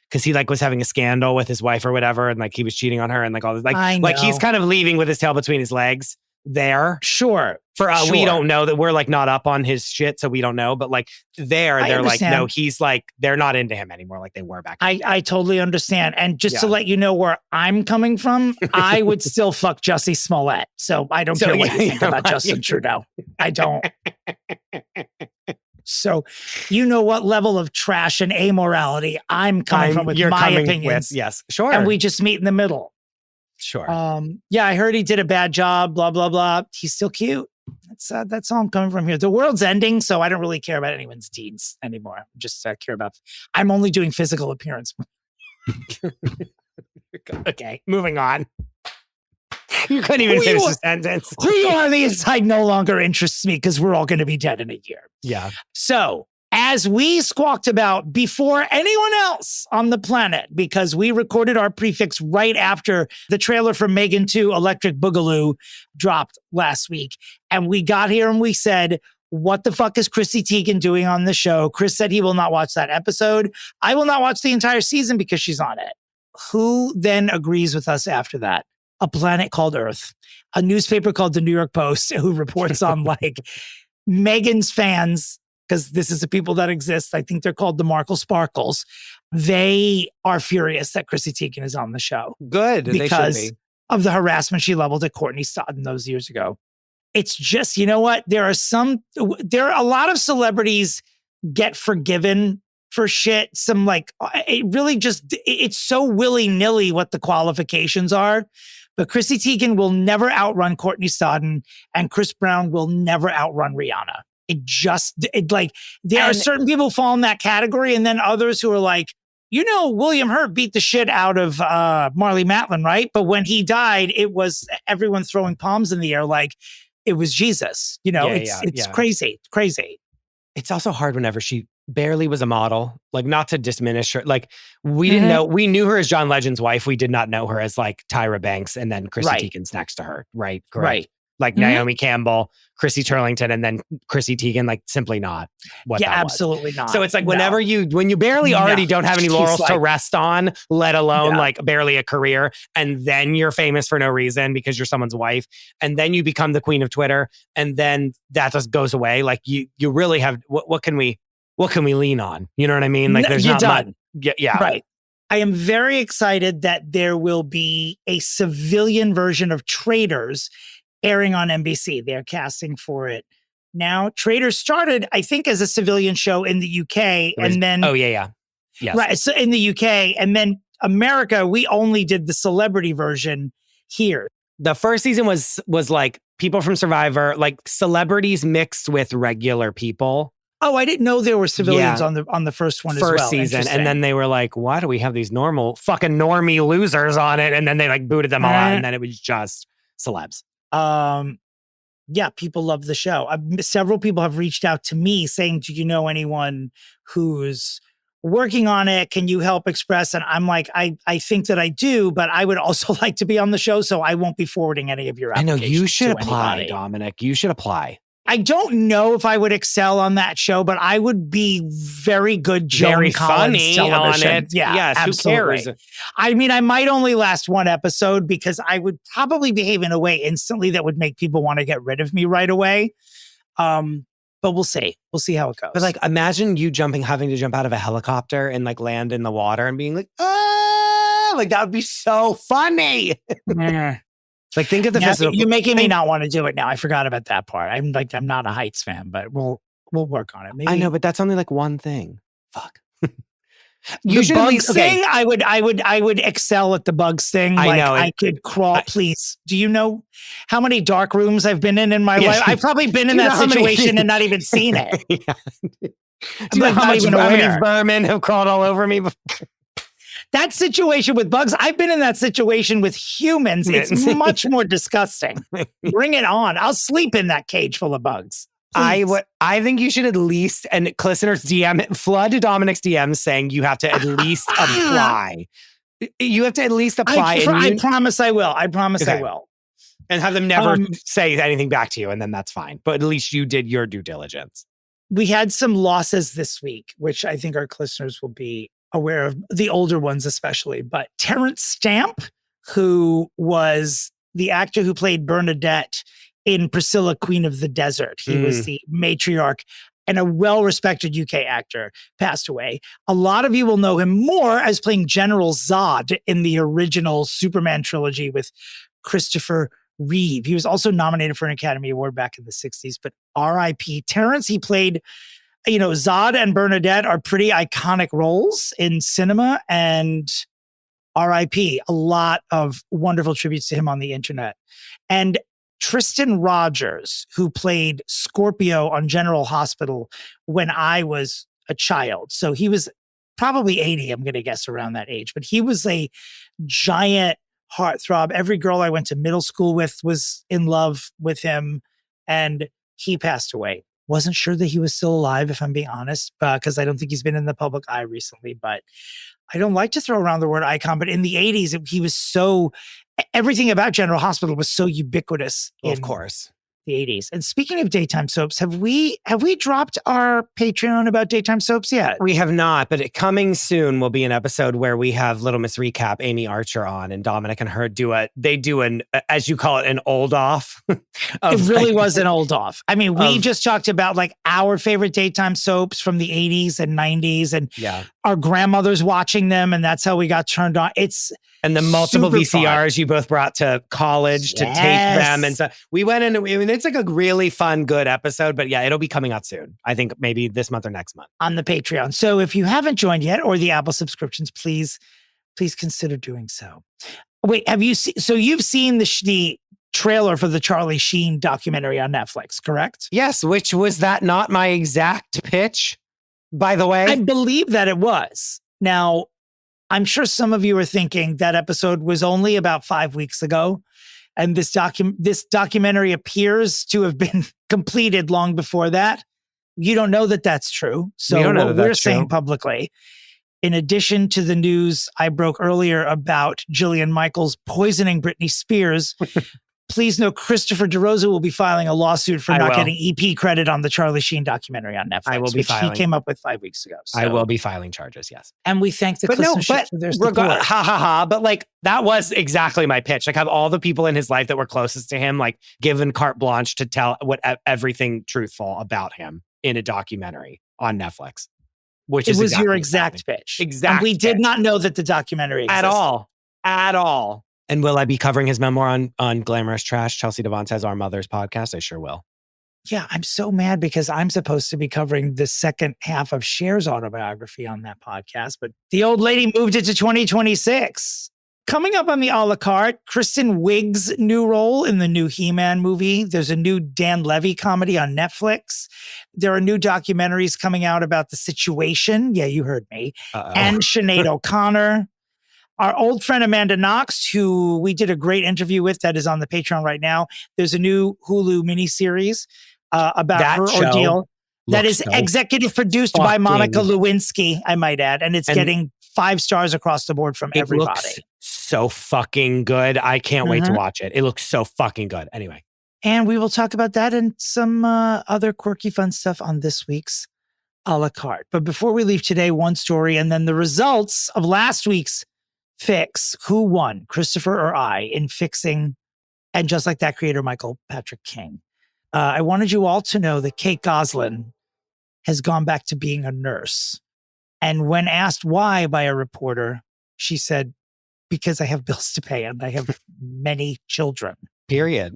Because he like was having a scandal with his wife or whatever, and like he was cheating on her, and like all this, like he's kind of leaving with his tail between his legs. There, sure. We don't know that we're like not up on his shit, so we don't know. But like they're like, no, he's like they're not into him anymore, like they were back. I totally understand, and just to let you know where I'm coming from, I would still fuck Jussie Smollett. So I don't care what you think about Justin Trudeau. I don't. So you know what level of trash and amorality I'm coming from with my opinions. Yes, sure. And we just meet in the middle. Sure. Yeah, I heard he did a bad job, blah, blah, blah. He's still cute. That's all I'm coming from here. The world's ending, so I don't really care about anyone's deeds anymore. I just care about, I'm only doing physical appearance. Okay, moving on. You couldn't even finish the sentence. Who you are on the inside no longer interests me because we're all going to be dead in a year. Yeah. So, as we squawked about before anyone else on the planet, because we recorded our Pre-Fixe right after the trailer for Megan 2 Electric Boogaloo dropped last week. And we got here and we said, what the fuck is Chrissy Teigen doing on the show? Chris said he will not watch that episode. I will not watch the entire season because she's on it. Who then agrees with us after that? A planet called Earth, a newspaper called the New York Post, who reports on like Megan's fans, because this is the people that exist. I think they're called the Markle Sparkles. They are furious that Chrissy Teigen is on the show. Good. Because of the harassment she leveled at Courtney Stodden those years ago. It's just, you know what? There are a lot of celebrities get forgiven for shit. Some like, it's so willy-nilly what the qualifications are. But Chrissy Teigen will never outrun Courtney Stodden, and Chris Brown will never outrun Rihanna. There are certain people who fall in that category, and then others who are like, William Hurt beat the shit out of Marley Matlin, right? But when he died, it was everyone throwing palms in the air like it was Jesus. It's crazy. It's crazy. It's also hard whenever she barely was a model, like not to diminish her. Like we didn't know, we knew her as John Legend's wife. We did not know her as like Tyra Banks and then Chrissy Teigen's next to her. Right. Correct. Right. Like Naomi Campbell, Chrissy Turlington, and then Chrissy Teigen, like simply not what that absolutely was. not. So it's like when you barely already don't have any laurels to rest on, let alone like barely a career, and then you're famous for no reason because you're someone's wife, and then you become the queen of Twitter, and then that just goes away. Like you really have, what can we lean on? You know what I mean? Like there's not much. Yeah. Right. I am very excited that there will be a civilian version of Traitors airing on NBC. They're casting for it now. Traitors started, I think, as a civilian show in the UK, and then yes, right, so in the UK, and then America, we only did the celebrity version here. The first season was like people from Survivor, like celebrities mixed with regular people. Oh, I didn't know there were civilians on the first one as well. First season. And then they were like, why do we have these fucking normie losers on it? And then they like booted them all out. And then it was just celebs. Yeah, people love the show. Several people have reached out to me saying, do you know anyone who's working on it? Can you help express? And I'm like, I think that I do, but I would also like to be on the show. So I won't be forwarding any of your applications. I know you should apply, anybody. Dominic. You should apply. I don't know if I would excel on that show, but I would be very good. Very funny on it. Yeah, yes, absolutely. Who cares? I mean, I might only last one episode because I would probably behave in a way instantly that would make people want to get rid of me right away. But we'll see. We'll see how it goes. But like, imagine you having to jump out of a helicopter and like land in the water and being like, like that would be so funny. Like, think of the physical. You're making me not want to do it now. I forgot about that part. I'm not a heights fan, but we'll work on it. Maybe. I know, but that's only like one thing. Fuck. You should at least thing. I would excel at the bugs thing. I know. I could crawl. Please. Do you know how many dark rooms I've been in my life? I've probably been in that situation and not even seen it. Do you know how many vermin have crawled all over me before? That situation with bugs, I've been in that situation with humans. It's much more disgusting. Bring it on. I'll sleep in that cage full of bugs. I think you should at least, and listeners flood Dominick's DMs saying you have to at least apply. You have to at least apply. I promise I will. I promise I will. And have them never say anything back to you, and then that's fine. But at least you did your due diligence. We had some losses this week, which I think our listeners will be aware of, the older ones especially. But Terrence Stamp, who was the actor who played Bernadette in Priscilla, Queen of the Desert. He was the matriarch and a well-respected UK actor, passed away. A lot of you will know him more as playing General Zod in the original Superman trilogy with Christopher Reeve. He was also nominated for an Academy Award back in the 60s, but R.I.P. Terrence, he played, Zod and Bernadette are pretty iconic roles in cinema, and R.I.P. A lot of wonderful tributes to him on the internet. And Tristan Rogers, who played Scorpio on General Hospital when I was a child. So he was probably 80, I'm going to guess around that age, but he was a giant heartthrob. Every girl I went to middle school with was in love with him, and he passed away. Wasn't sure that he was still alive, if I'm being honest, because I don't think he's been in the public eye recently, but I don't like to throw around the word icon, but in the 80s, he was everything about General Hospital was so ubiquitous. Of course. The 80s. And speaking of daytime soaps, have we dropped our Patreon about daytime soaps yet? We have not, but coming soon will be an episode where we have Little Miss Recap, Amy Archer on, and Dominic and her do an, as you call it, an old off. It really was an old off. I mean, we just talked about like our favorite daytime soaps from the 80s and 90s and our grandmothers watching them, and that's how we got turned on. And the multiple VCRs you both brought to college to tape them. And so we went in, it's like a really fun, good episode, but it'll be coming out soon. I think maybe this month or next month. On the Patreon. So if you haven't joined yet, or the Apple subscriptions, please consider doing so. Wait, you've seen the trailer for the Charlie Sheen documentary on Netflix, correct? Yes, which was that not my exact pitch, by the way? I believe that it was. Now, I'm sure some of you are thinking that episode was only about 5 weeks ago, and this documentary appears to have been completed long before that. You don't know that that's true. So what we're saying publicly, in addition to the news I broke earlier about Jillian Michaels poisoning Britney Spears, please know Christopher DeRosa will be filing a lawsuit for not getting EP credit on the Charlie Sheen documentary on Netflix, which he came up with 5 weeks ago. So. I will be filing charges, yes. And we thank the listenership for their support. But like, that was exactly my pitch. Like, have all the people in his life that were closest to him, like, given carte blanche to tell everything truthful about him in a documentary on Netflix. Which is your exact pitch. Exactly. And we did not know that the documentary existed. At all. And will I be covering his memoir on Glamorous Trash, Chelsea Devantez, Our Mother's podcast? I sure will. Yeah, I'm so mad because I'm supposed to be covering the second half of Cher's autobiography on that podcast, but the old lady moved it to 2026. Coming up on the a la carte, Kristen Wiig's new role in the new He-Man movie. There's a new Dan Levy comedy on Netflix. There are new documentaries coming out about The Situation. Yeah, you heard me. And Sinead O'Connor. Our old friend Amanda Knox, who we did a great interview with that is on the Patreon right now. There's a new Hulu miniseries about That her show ordeal that is so executive produced by Monica Lewinsky, I might add. And it's getting 5 stars across the board from everybody. Looks so fucking good. I can't wait to watch it. It looks so fucking good. Anyway. And we will talk about that and some other quirky fun stuff on this week's a la carte. But before we leave today, one story and then the results of last week's Fix. Who won, Christopher or I, in fixing And Just Like That creator Michael Patrick King? I wanted you all to know that Kate Goslin has gone back to being a nurse. And when asked why by a reporter, she said, because I have bills to pay and I have many children. Period.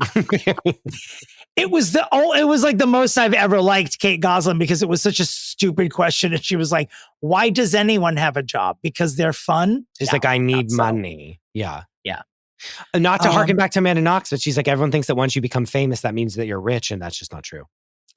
It was like the most I've ever liked Kate Goslin because it was such a stupid question. And she was like, why does anyone have a job? Because they're fun? She's like, I need money. Yeah. Yeah. Not to harken back to Amanda Knox, but she's like, everyone thinks that once you become famous, that means that you're rich. And that's just not true.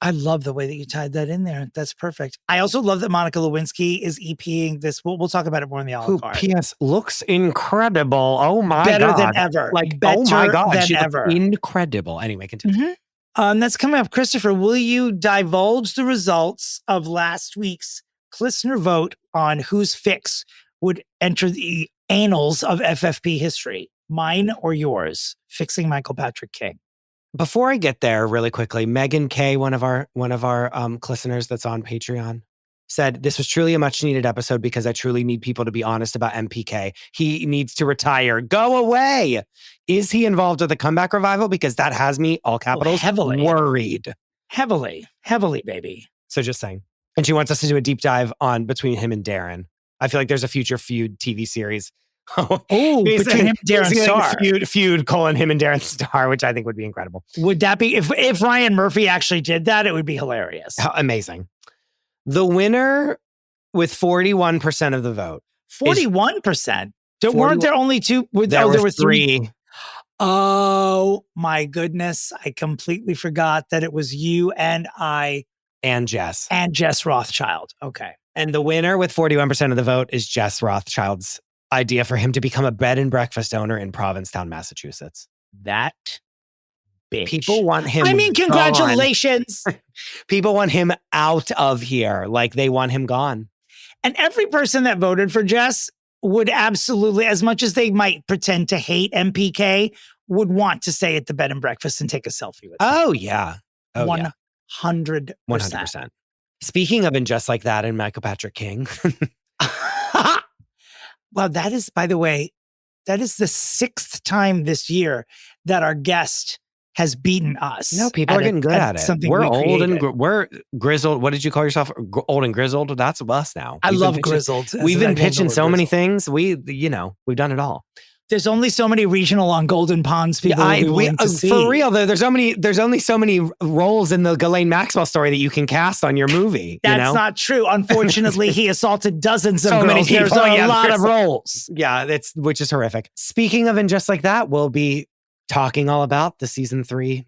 I love the way that you tied that in there. That's perfect. I also love that Monica Lewinsky is EPing this. We'll talk about it more in the a la carte. P.S. looks incredible. Oh my God. Better than ever. Like, better oh my God. than She ever. Incredible. Anyway, continue. That's coming up. Christopher, will you divulge the results of last week's listener vote on whose fix would enter the annals of FFP history? Mine or yours? Fixing Michael Patrick King. Before I get there, really quickly, Megan K, one of our listeners that's on Patreon, said this was truly a much needed episode because I truly need people to be honest about MPK. He needs to retire. Go away. Is he involved with the comeback revival? Because that has me, all capitals, heavily worried. Heavily, baby. So just saying. And she wants us to do a deep dive on between him and Darren. I feel like there's a future feud TV series. Between him and Darren Star. Feud, him and Darren Star, which I think would be incredible. Would that be, if Ryan Murphy actually did that, it would be hilarious. Amazing. The winner with 41% of the vote. 41%? Weren't there only two? There were three. Oh my goodness. I completely forgot that it was you and I. And Jess. And Jess Rothschild. Okay. And the winner with 41% of the vote is Jess Rothschild's idea for him to become a bed and breakfast owner in Provincetown, Massachusetts. That bitch. People want him. I mean, congratulations. People want him out of here. Like they want him gone. And every person that voted for Jess would absolutely, as much as they might pretend to hate MPK, would want to stay at the bed and breakfast and take a selfie with him. Oh, yeah. 100%. 100%. Speaking of And Just Like That and Michael Patrick King. Well, that is, by the way, that is the 6th time this year that our guest has beaten us. No, people are getting good at it. We're old and we're grizzled. What did you call yourself? Old and grizzled? That's us now. I love grizzled. We've been pitching so many things. We've done it all. There's only so many regional on Golden Ponds people to see. For real, though, there's only so many roles in the Ghislaine Maxwell story that you can cast on your movie. That's not true. Unfortunately, he assaulted dozens of girls. Many people. There's a lot of roles. Yeah, which is horrific. Speaking of And Just Like That, we'll be talking all about the season 3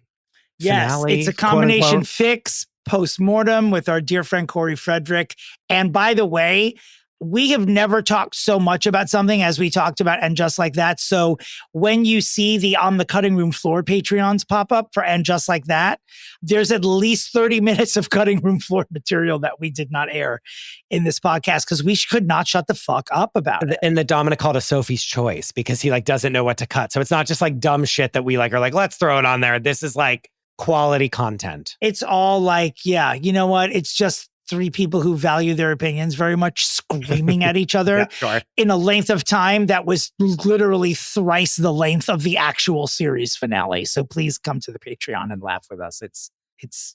finale. Yes, it's a combination fix postmortem with our dear friend Kori Frederick. And by the way, we have never talked so much about something as we talked about And Just Like That. So when you see the On the Cutting Room Floor Patreons pop up for And Just Like That, there's at least 30 minutes of cutting room floor material that we did not air in this podcast because we could not shut the fuck up about it. And that Dominick called a Sophie's choice because he doesn't know what to cut. So it's not just dumb shit that we are let's throw it on there. This is quality content. It's all yeah, you know what? It's just 3 people who value their opinions very much screaming at each other in a length of time that was literally thrice the length of the actual series finale. So please come to the Patreon and laugh with us. It's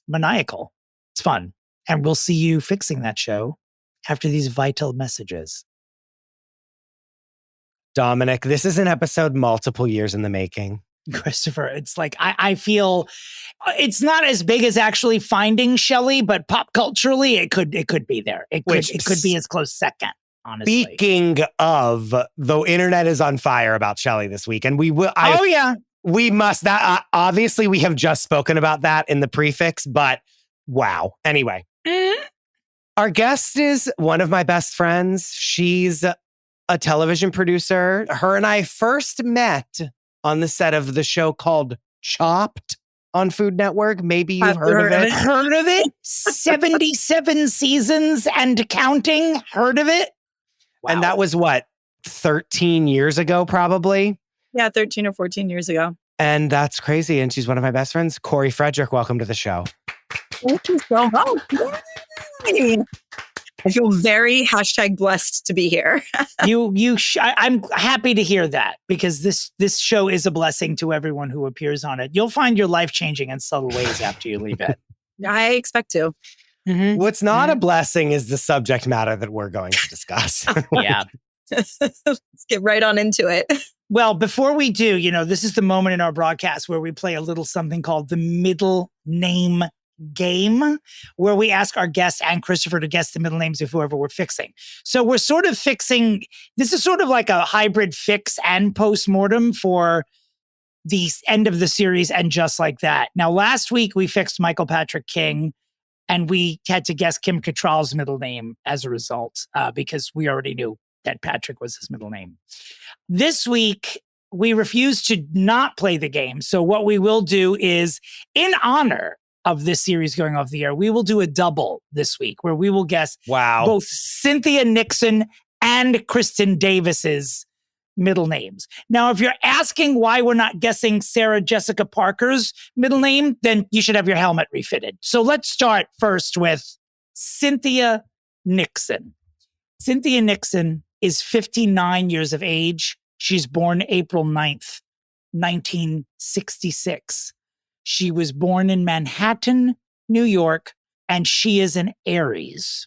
maniacal. It's fun. And we'll see you fixing that show after these vital messages. Dominick, this is an episode multiple years in the making. Christopher, it's like I feel it's not as big as actually finding Shelly, but pop culturally, it could be there. It could be as close second. Honestly. Speaking of, the internet is on fire about Shelly this week, and we will. We must. That obviously we have just spoken about that in the Pre-Fixe, but wow. Anyway, our guest is one of my best friends. She's a television producer. Her and I first met on the set of the show called Chopped on Food Network. Maybe you've heard of it. Heard of it? 77 seasons and counting. Heard of it? Wow. And that was what, 13 years ago, probably? Yeah, 13 or 14 years ago. And that's crazy. And she's one of my best friends. Kori Frederick, welcome to the show. Thank you so much. Yay. I feel very #blessed to be here. I'm happy to hear that, because this show is a blessing to everyone who appears on it. You'll find your life changing in subtle ways after you leave it. I expect to. Mm-hmm. What's not a blessing is the subject matter that we're going to discuss. Yeah. Let's get right on into it. Well, before we do, this is the moment in our broadcast where we play a little something called the middle name game, where we ask our guests and Christopher to guess the middle names of whoever we're fixing. So we're sort of fixing, this is sort of like a hybrid fix and postmortem for the end of the series and Just Like That. Now, last week we fixed Michael Patrick King, and we had to guess Kim Cattrall's middle name as a result, because we already knew that Patrick was his middle name. This week, we refused to not play the game. So what we will do is, in honor of this series going off the air, we will do a double this week where we will guess both Cynthia Nixon and Kristen Davis's middle names. Now, if you're asking why we're not guessing Sarah Jessica Parker's middle name, then you should have your helmet refitted. So let's start first with Cynthia Nixon. Cynthia Nixon is 59 years of age. She's born April 9th, 1966. She was born in Manhattan, New York, and she is an Aries.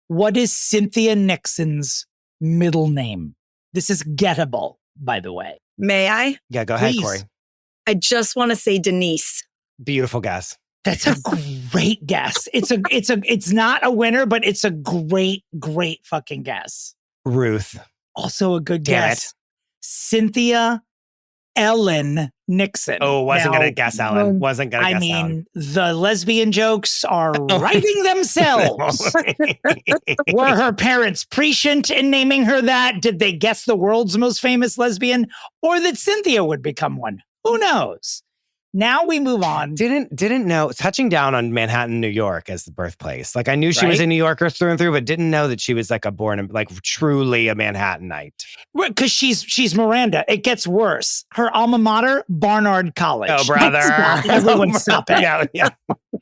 What is Cynthia Nixon's middle name? This is gettable, by the way. May I? Yeah, go ahead, Please. Kori. I just want to say Denise. Beautiful guess. That's a great guess. It's not a winner, but it's a great fucking guess. Ruth. Also a good Damn guess. it. Cynthia Ellen Nixon. Oh, wasn't going to guess Ellen. Wasn't going to guess Ellen. I mean, the lesbian jokes are writing themselves. Were her parents prescient in naming her that? Did they guess the world's most famous lesbian? Or that Cynthia would become one? Who knows? Now we move on. Didn't know, touching down on Manhattan, New York as the birthplace. Like, I knew she was a New Yorker through and through, but didn't know that she was like truly a Manhattanite. Because she's Miranda. It gets worse. Her alma mater, Barnard College. Oh, brother. Everyone stop it. Yeah.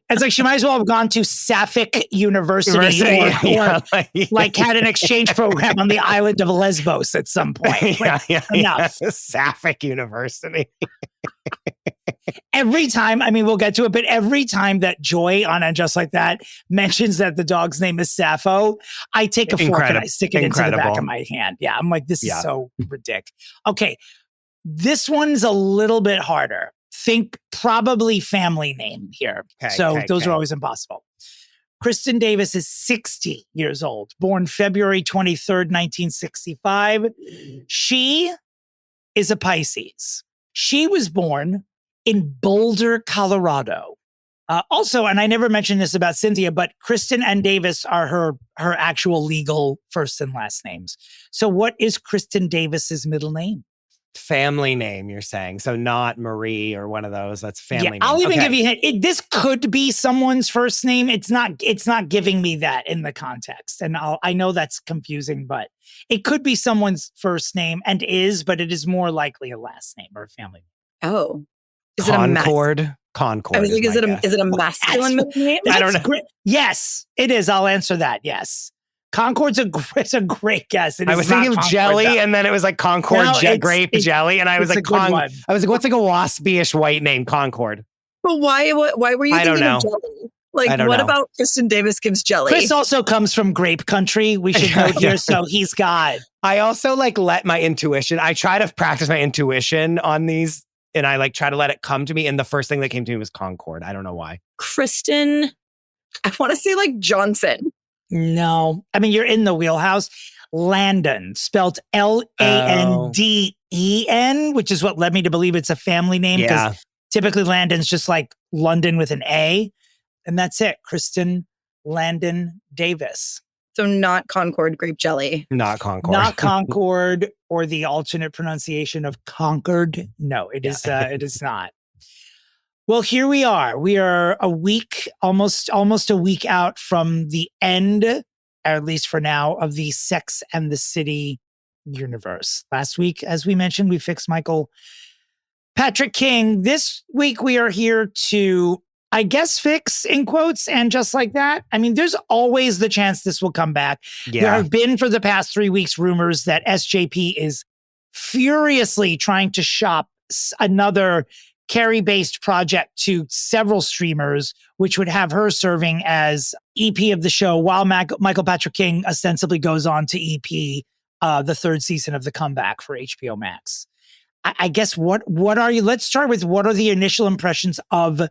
It's like she might as well have gone to Sapphic University or had an exchange program on the island of Lesbos at some point. Enough. Sapphic University. Every time, I mean, we'll get to it, but every time that Joy on And Just Like That mentions that the dog's name is Sappho, I take a fork and I stick it into the back of my hand. Yeah, I'm like, this is so ridiculous. Okay, this one's a little bit harder. Think probably family name here. Those are always impossible. Kristen Davis is 60 years old, born February 23rd, 1965. She is a Pisces. She was born in Boulder, Colorado. Also, and I never mentioned this about Cynthia, but Kristen and Davis are her actual legal first and last names. So what is Kristen Davis's middle name? Family name, you're saying. So not Marie or one of those. That's family name. I'll even give you a hint. This could be someone's first name. It's not giving me that in the context. And I know that's confusing, but it could be someone's first name but it is more likely a last name or a family name. Oh. Is Concord. It I was like, is it a masculine middle name? I don't know. Yes, it is. I'll answer that. Yes. Concord's a great guess. I was thinking of jelly, and then it was like Concord grape jelly, and I was like, what's like a waspy-ish white name? Concord. But why were you thinking of jelly? Like, I don't what know. about Kristen Davis gives jelly? Chris also comes from grape country. We should note here. So he's got. I also like let my intuition. I try to practice my intuition on these, and I like try to let it come to me. And the first thing that came to me was Concord. I don't know why. Kristen, I want to say like Johnson. No, I mean, you're in the wheelhouse. Landon, spelled Landen, which is what led me to believe it's a family name. Because typically Landon's just like London with an A. And that's it. Kristen Landon Davis. So not Concord grape jelly. Not Concord. Not Concord or the alternate pronunciation of Concord. No, it is not. Well, here we are. We are a week, almost a week out from the end, at least for now, of the Sex and the City universe. Last week, as we mentioned, we fixed Michael Patrick King. This week, we are here to, I guess, fix in quotes and just like that. I mean, there's always the chance this will come back. Yeah. There have been for the past 3 weeks rumors that SJP is furiously trying to shop another Kori-based project to several streamers, which would have her serving as EP of the show while Michael Patrick King ostensibly goes on to EP the third season of The Comeback for HBO Max. I guess what are you? Let's start with what are the initial impressions of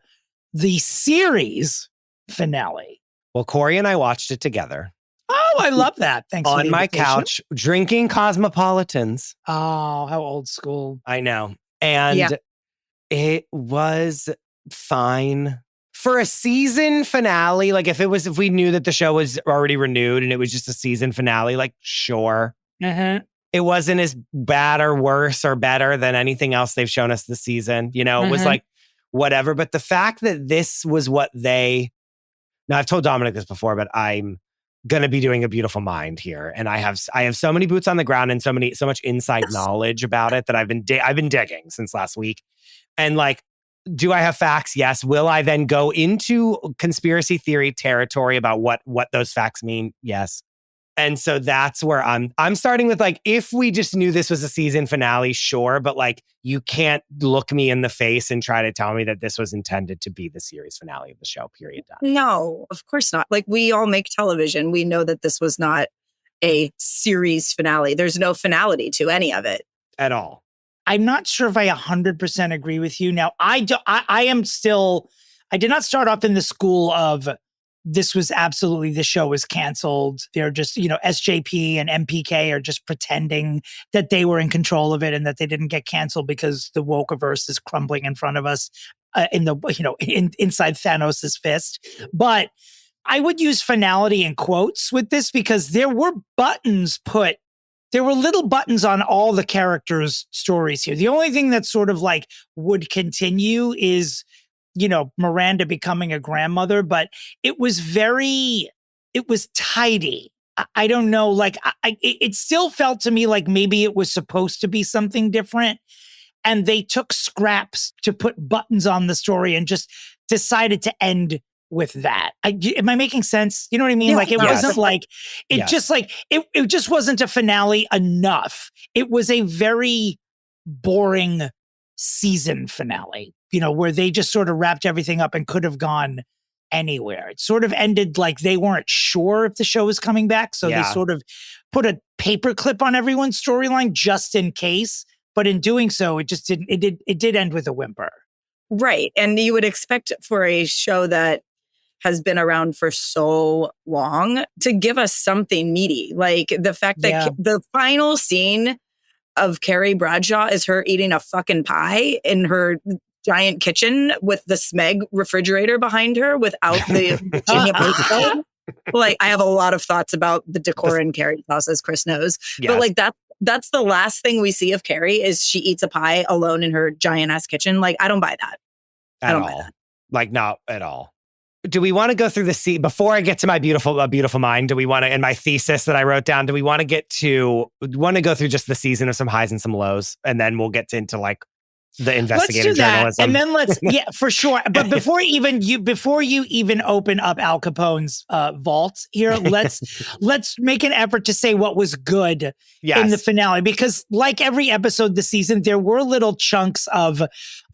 the series finale? Well, Kori and I watched it together. Oh, I love that. Thanks for on the my invitation. couch, drinking Cosmopolitans. Oh, how old school. I know. And it was fine. For a season finale, like if we knew that the show was already renewed and it was just a season finale, like sure. Uh-huh. It wasn't as bad or worse or better than anything else they've shown us this season. You know, it was like whatever. But the fact that this was what now I've told Dominick this before, but I'm going to be doing A Beautiful Mind here. And I have so many boots on the ground and so much inside knowledge about it that I've been digging since last week. And like, do I have facts? Yes. Will I then go into conspiracy theory territory about what those facts mean? Yes. And so that's where I'm starting with like, if we just knew this was a season finale, sure. But like, you can't look me in the face and try to tell me that this was intended to be the series finale of the show, period. Done. No, of course not. Like we all make television. We know that this was not a series finale. There's no finality to any of it. At all. I'm not sure if I 100% agree with you. Now, I did not start off in the school of this was absolutely, the show was canceled. They're just, SJP and MPK are just pretending that they were in control of it and that they didn't get canceled because the wokeverse is crumbling in front of us inside Thanos' fist. But I would use finality in quotes with this because there were little buttons on all the characters' stories here. The only thing that sort of like would continue is, Miranda becoming a grandmother, but it was tidy. I don't know. Like it still felt to me like maybe it was supposed to be something different. And they took scraps to put buttons on the story and just decided to end with that. Am I making sense? You know what I mean? Yeah, like it wasn't like, Yes. it just wasn't a finale enough. It was a very boring season finale, where they just sort of wrapped everything up and could have gone anywhere. It sort of ended like they weren't sure if the show was coming back. So they sort of put a paperclip on everyone's storyline just in case. But in doing so, it just didn't, it did end with a whimper. Right. And you would expect for a show that has been around for so long to give us something meaty. Like the fact that the final scene of Carrie Bradshaw is her eating a fucking pie in her giant kitchen with the Smeg refrigerator behind her without the Virginia postcode. Like, I have a lot of thoughts about the decor in Carrie's house, as Chris knows. Yes. But like that's the last thing we see of Carrie is she eats a pie alone in her giant ass kitchen. Like, I don't buy that. At all. Like, not at all. Do we want to go through the before I get to my beautiful mind? Do we want to, in my thesis that I wrote down, do we want to go through just the season of some highs and some lows, and then we'll get into like the investigative journalism. And then yeah, for sure. But before you even open up Al Capone's vault here, let's make an effort to say what was good in the finale, because like every episode this season, there were little chunks of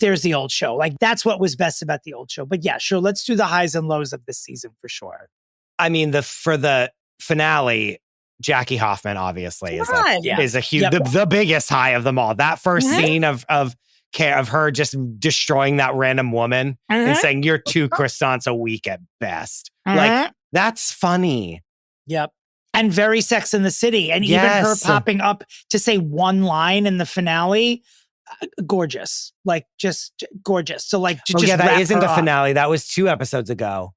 there's the old show. Like that's what was best about the old show. But yeah, sure, let's do the highs and lows of this season for sure. I mean, for the finale, Jackie Hoffman obviously is a huge the biggest high of them all. That first scene of her just destroying that random woman and saying you're 2 croissants a week at best. Like that's funny. Yep. And very Sex in the City. And even her popping up to say one line in the finale. Gorgeous. Like just gorgeous. So like that isn't the finale. That was 2 episodes ago.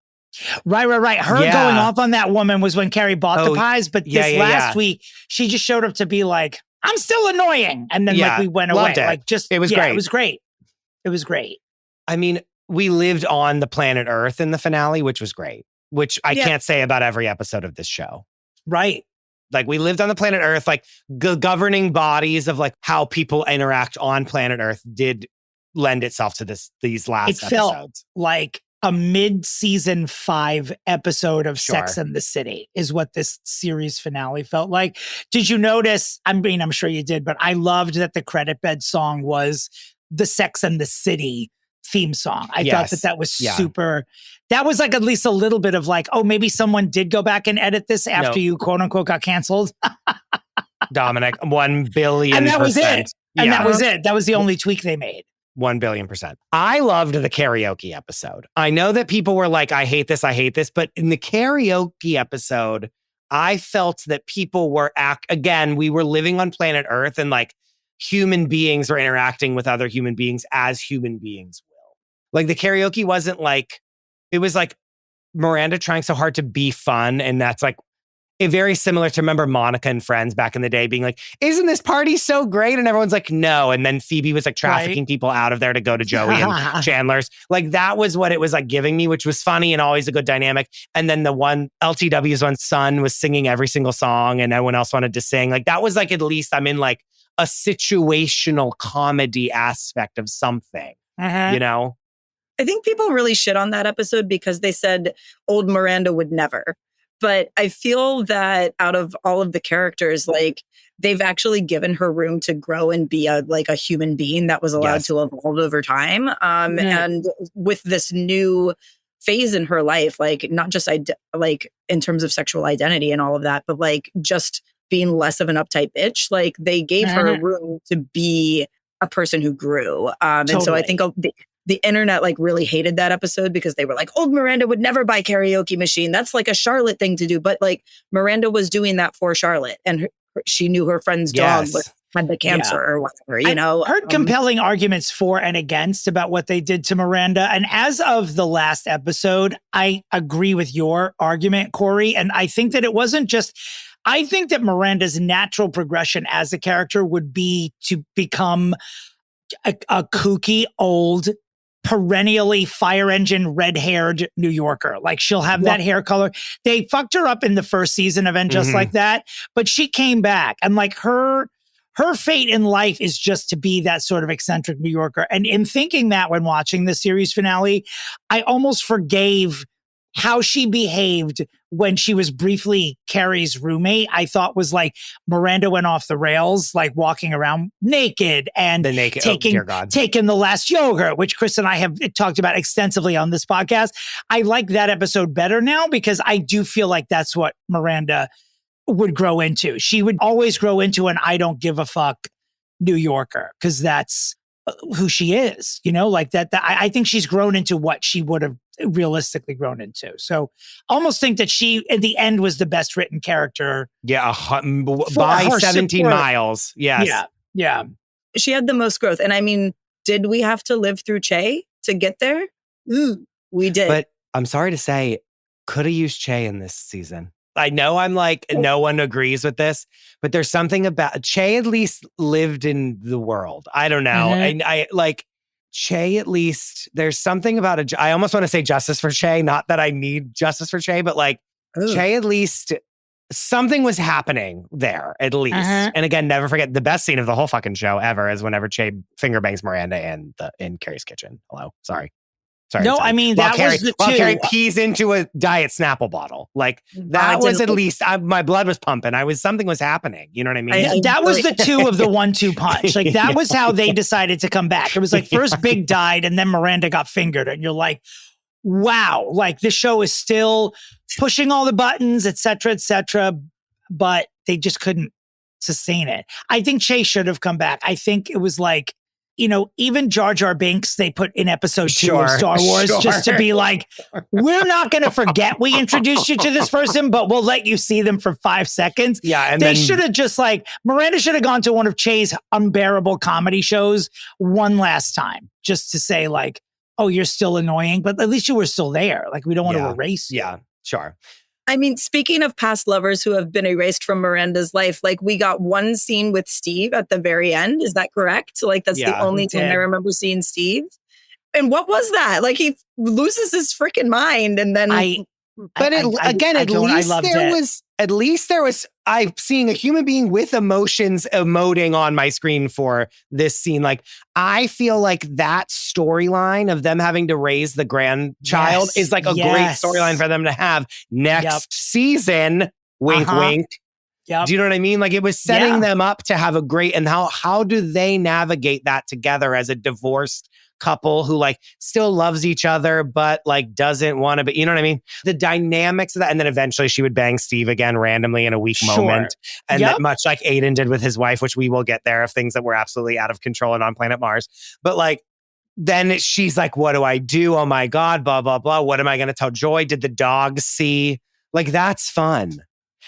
Right. Her going off on that woman was when Carrie bought the pies. But this last week, she just showed up to be like, I'm still annoying. And then like we went away. Like it was great. It was great. It was great. I mean, we lived on the planet Earth in the finale, which was great, which I can't say about every episode of this show. Right. Like we lived on the planet Earth, like governing bodies of like how people interact on planet Earth did lend itself to these last episodes. Felt like a mid-season 5 episode of Sex and the City is what this series finale felt like. Did you notice? I mean, I'm sure you did, but I loved that the credit bed song was the Sex and the City theme song. I thought that was super. That was like at least a little bit of like, oh, maybe someone did go back and edit this after you quote unquote got canceled. Dominic, 1 billion. And that was it. And that was it. That was the only tweak they made. 1 billion%. I loved the karaoke episode. I know that people were like, I hate this. But in the karaoke episode, I felt that people were again, we were living on planet Earth and like human beings were interacting with other human beings as human beings will. Like the karaoke wasn't like, it was like Miranda trying so hard to be fun. And that's like very similar to, remember Monica and Friends back in the day being like, isn't this party so great? And everyone's like, no. And then Phoebe was like trafficking people out of there to go to Joey and Chandler's. Like that was what it was like giving me, which was funny and always a good dynamic. And then the one LTW's one son was singing every single song and everyone else wanted to sing. Like that was like, at least I'm in like a situational comedy aspect of something, you know? I think people really shit on that episode because they said old Miranda would never. But I feel that out of all of the characters, like they've actually given her room to grow and be a human being that was allowed to evolve over time. And with this new phase in her life, like not just like in terms of sexual identity and all of that, but like just being less of an uptight bitch, like they gave her room to be a person who grew. And so I think the internet like really hated that episode because they were like, old Miranda would never buy karaoke machine. That's like a Charlotte thing to do. But like Miranda was doing that for Charlotte and she knew her friend's dog had the cancer or whatever, you know. I heard compelling arguments for and against about what they did to Miranda. And as of the last episode, I agree with your argument, Kori. And I think that it wasn't just, I think that Miranda's natural progression as a character would be to become a kooky, old, perennially fire engine, red-haired New Yorker. Like she'll have that hair color. They fucked her up in the first season of And Just Like That, but she came back. And like her fate in life is just to be that sort of eccentric New Yorker. And in thinking that when watching the series finale, I almost forgave how she behaved when she was briefly Carrie's roommate. I thought was like Miranda went off the rails, like walking around naked and taking the last yogurt, which Chris and I have talked about extensively on this podcast. I like that episode better now because I do feel like that's what Miranda would grow into. She would always grow into an I don't give a fuck New Yorker because that's who she is, you know, like that. I think she's grown into what she would have realistically grown into. So I almost think that she, at the end, was the best written character. Yeah, by 17 miles. Yes. Yeah. She had the most growth. And I mean, did we have to live through Che to get there? We did. But I'm sorry to say, could have used Che in this season. I know I'm like, no one agrees with this, but there's something about Che at least lived in the world. I don't know. I like Che at least, there's something about I almost want to say justice for Che. Not that I need justice for Che, but like Che at least something was happening there at least. And again, never forget the best scene of the whole fucking show ever is whenever Che finger bangs Miranda in Carrie's kitchen. Hello, sorry. No, I mean, while that Carrie, was the while two. Carrie pees into a Diet Snapple bottle. Like that was at least my blood was pumping. Something was happening. You know what I mean? That was the two of the 1-2 punch. Like that was how they decided to come back. It was like first Big died and then Miranda got fingered. And you're like, wow, like this show is still pushing all the buttons, et cetera, but they just couldn't sustain it. I think Che should have come back. I think it was like, you know, even Jar Jar Binks, they put in episode 2 of Star Wars just to be like, we're not going to forget we introduced you to this person, but we'll let you see them for 5 seconds. Yeah. And they should have just like, Miranda should have gone to one of Che's unbearable comedy shows one last time just to say like, oh, you're still annoying, but at least you were still there. Like, we don't want to erase you. Yeah, sure. I mean, speaking of past lovers who have been erased from Miranda's life, like we got one scene with Steve at the very end. Is that correct? Like that's the only time I remember seeing Steve. And what was that? Like he loses his freaking mind and then... At least there was I'm seeing a human being with emotions emoting on my screen for this scene. Like I feel like that storyline of them having to raise the grandchild is like a great storyline for them to have next season. Wink, wink. Yep. Do you know what I mean? Like it was setting them up to have a great, and how do they navigate that together as a divorced couple who like still loves each other, but like doesn't want to be, you know what I mean? The dynamics of that. And then eventually she would bang Steve again randomly in a weak moment. And that much like Aiden did with his wife, which we will get there of things that were absolutely out of control and on planet Mars. But like, then she's like, what do I do? Oh my God, blah, blah, blah. What am I going to tell Joy? Did the dogs see? Like, that's fun.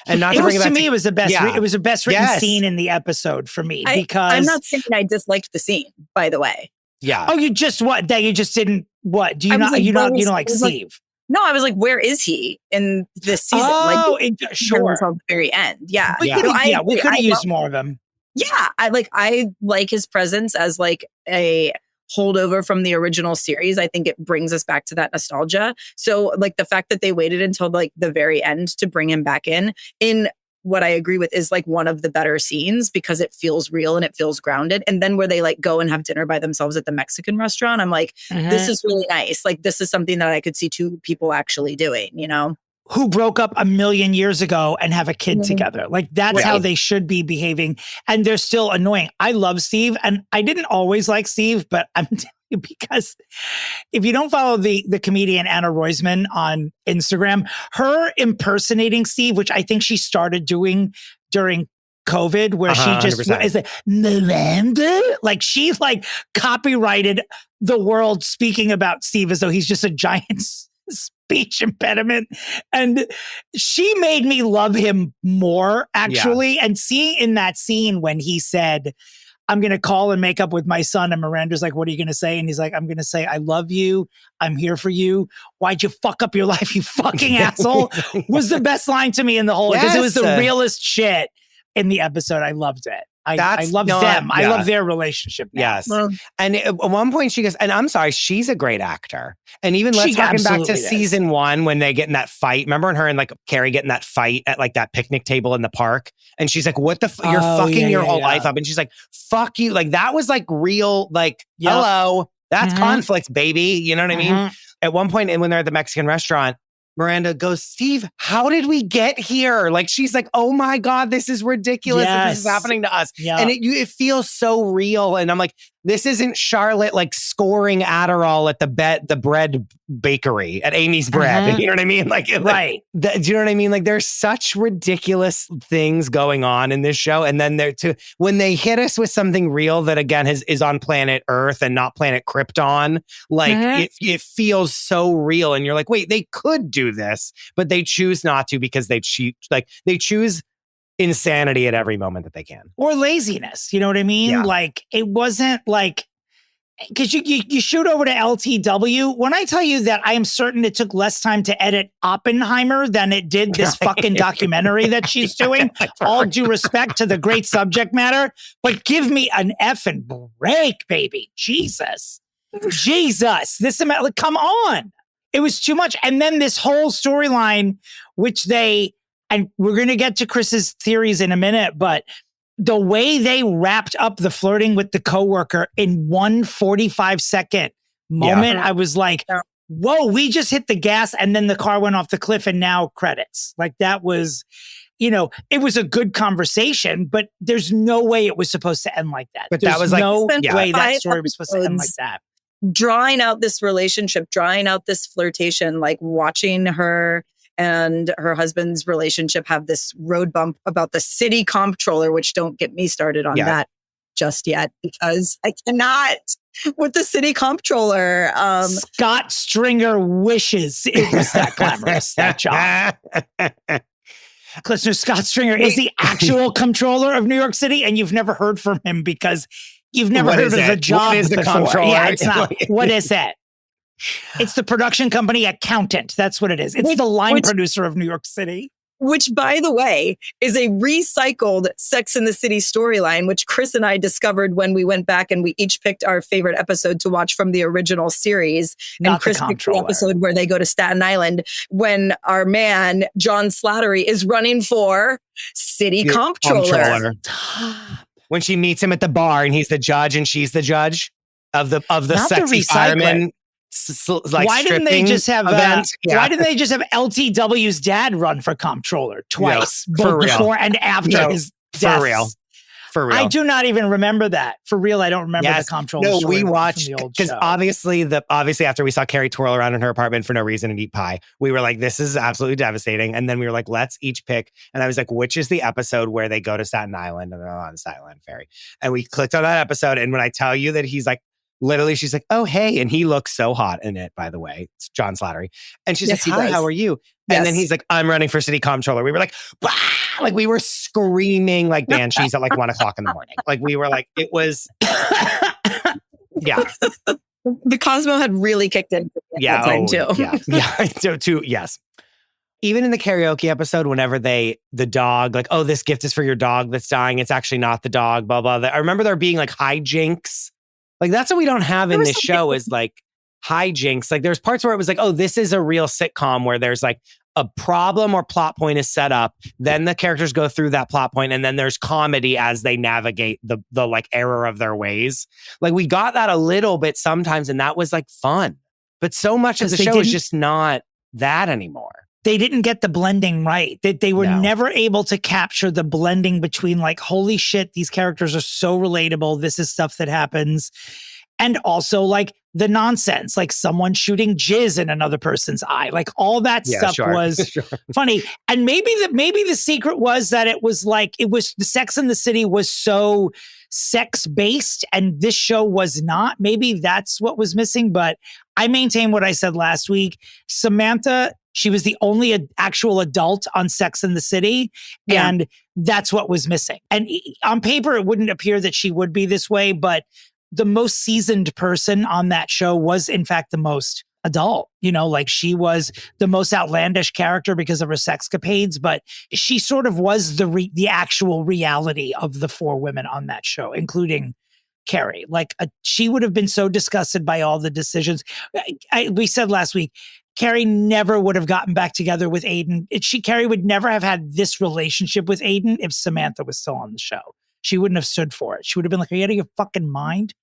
And not it to was bring to me, it was the best. It was the best written scene in the episode for me because I'm not saying I disliked the scene, by the way. Yeah. Oh, you just what? That you just didn't what? Do you not? Like, you don't like Steve? Like, no, I was like, where is he in this season? Oh, sure. Until the very end. Yeah. We could have used more of him. Yeah. I like his presence as like a holdover from the original series. I think it brings us back to that nostalgia. So like the fact that they waited until like the very end to bring him back in what I agree with is like one of the better scenes because it feels real and it feels grounded. And then where they like go and have dinner by themselves at the Mexican restaurant, I'm like, this is really nice. Like this is something that I could see two people actually doing, you know? Who broke up 1,000,000 years ago and have a kid together. Like that's how they should be behaving. And they're still annoying. I love Steve and I didn't always like Steve, but I'm telling you because if you don't follow the comedian Anna Roisman on Instagram, her impersonating Steve, which I think she started doing during COVID, where she just 100%. Is like, Miranda? Like she like copyrighted the world speaking about Steve as though he's just a giant speech impediment. And she made me love him more, actually. And seeing in that scene when he said, I'm going to call and make up with my son. And Miranda's like, what are you going to say? And he's like, I'm going to say, I love you. I'm here for you. Why'd you fuck up your life, you fucking asshole? Was the best line to me in the whole, because it was the realest shit in the episode. I loved it. I love them. I love their relationship now. Yes. Well, and at one point she goes, and I'm sorry, she's a great actor. And even let's harken back to season 1 when they get in that fight. Remember her and like Carrie getting that fight at like that picnic table in the park? And she's like, what the you're fucking your whole life up. And she's like, fuck you. Like that was like real, like, hello, that's conflict, baby. You know what I mean? At one point, and when they're at the Mexican restaurant, Miranda goes, Steve, how did we get here? Like, she's like, oh my God, this is ridiculous that this is happening to us. Yeah. And it feels so real. And I'm like, this isn't Charlotte like scoring Adderall at the bread bakery at Amy's Bread. You know what I mean? Like, right. Do you know what I mean? Like, there's such ridiculous things going on in this show. And then when they hit us with something real that again is on planet Earth and not planet Krypton, like it feels so real. And you're like, wait, they could do this, but they choose not to because they choose insanity at every moment that they can. Or laziness. You know what I mean? Yeah. Like it wasn't like, because you shoot over to LTW. When I tell you that I am certain it took less time to edit Oppenheimer than it did this fucking documentary that she's doing, all due respect to the great subject matter, but give me an effing break, baby. Jesus. This, come on. It was too much. And then this whole storyline, which they and we're going to get to Chris's theories in a minute, but the way they wrapped up the flirting with the coworker in 1 45-second moment, I was like, whoa, we just hit the gas and then the car went off the cliff and now credits. Like that was, it was a good conversation, but there's no way it was supposed to end like that. But there's that was like, no way that story was supposed to end like that. Drawing out this relationship, drawing out this flirtation, like watching her and her husband's relationship have this road bump about the city comptroller, which don't get me started on that just yet, because I cannot with the city comptroller. Scott Stringer wishes it was that glamorous, that job. Listener, Scott Stringer is the actual comptroller of New York City, and you've never heard from him because you've never heard of the job What is the before. comptroller? Yeah, it's not. What is it? It's the production company accountant. That's what it is. It's the line producer of New York City. Which, by the way, is a recycled Sex and the City storyline, which Chris and I discovered when we went back and we each picked our favorite episode to watch from the original series. And Chris picked the episode where they go to Staten Island when our man, John Slattery, is running for city comptroller. When she meets him at the bar and he's the judge and she's the judge of the Not sexy fireman. Why didn't they just have Why didn't they just have LTW's dad run for comptroller twice, both before and after his death? For real. I do not even remember that. For real, I don't remember the comptroller. No, we watched because obviously after we saw Carrie twirl around in her apartment for no reason and eat pie, we were like, this is absolutely devastating. And then we were like, let's each pick. And I was like, which is the episode where they go to Staten Island and they're on the Staten Island ferry? And we clicked on that episode. And when I tell you that he's like, literally, she's like, oh, hey. And he looks so hot in it, by the way. It's John Slattery. And she's like, hi, how are you? And then he's like, I'm running for city comptroller. We were like, bah! Like we were screaming like banshees at like 1 o'clock in the morning. Like we were like, it was, The Cosmo had really kicked in at that time too. Yes. Even in the karaoke episode, whenever the dog, like, oh, this gift is for your dog that's dying. It's actually not the dog, blah, blah. I remember there being like hijinks. Like that's what we don't have in this show is like hijinks. Like there's parts where it was like, oh, this is a real sitcom where there's like a problem or plot point is set up. Then the characters go through that plot point and then there's comedy as they navigate the like error of their ways. Like we got that a little bit sometimes and that was like fun. But so much of the show is just not that anymore. They didn't get the blending right. They were never able to capture the blending between like, holy shit, these characters are so relatable. This is stuff that happens. And also like the nonsense, like someone shooting jizz in another person's eye. Like all that stuff was funny. And maybe the secret was that the Sex and the City was so sex based and this show was not. Maybe that's what was missing. But I maintain what I said last week. Samantha, she was the only actual adult on Sex and the City. Yeah. And that's what was missing. And on paper, it wouldn't appear that she would be this way, but the most seasoned person on that show was in fact the most adult, like she was the most outlandish character because of her sexcapades, but she sort of was the actual reality of the four women on that show, including Carrie. Like she would have been so disgusted by all the decisions. We said last week, Carrie never would have gotten back together with Aiden. Carrie would never have had this relationship with Aiden if Samantha was still on the show. She wouldn't have stood for it. She would have been like, are you out of your fucking mind?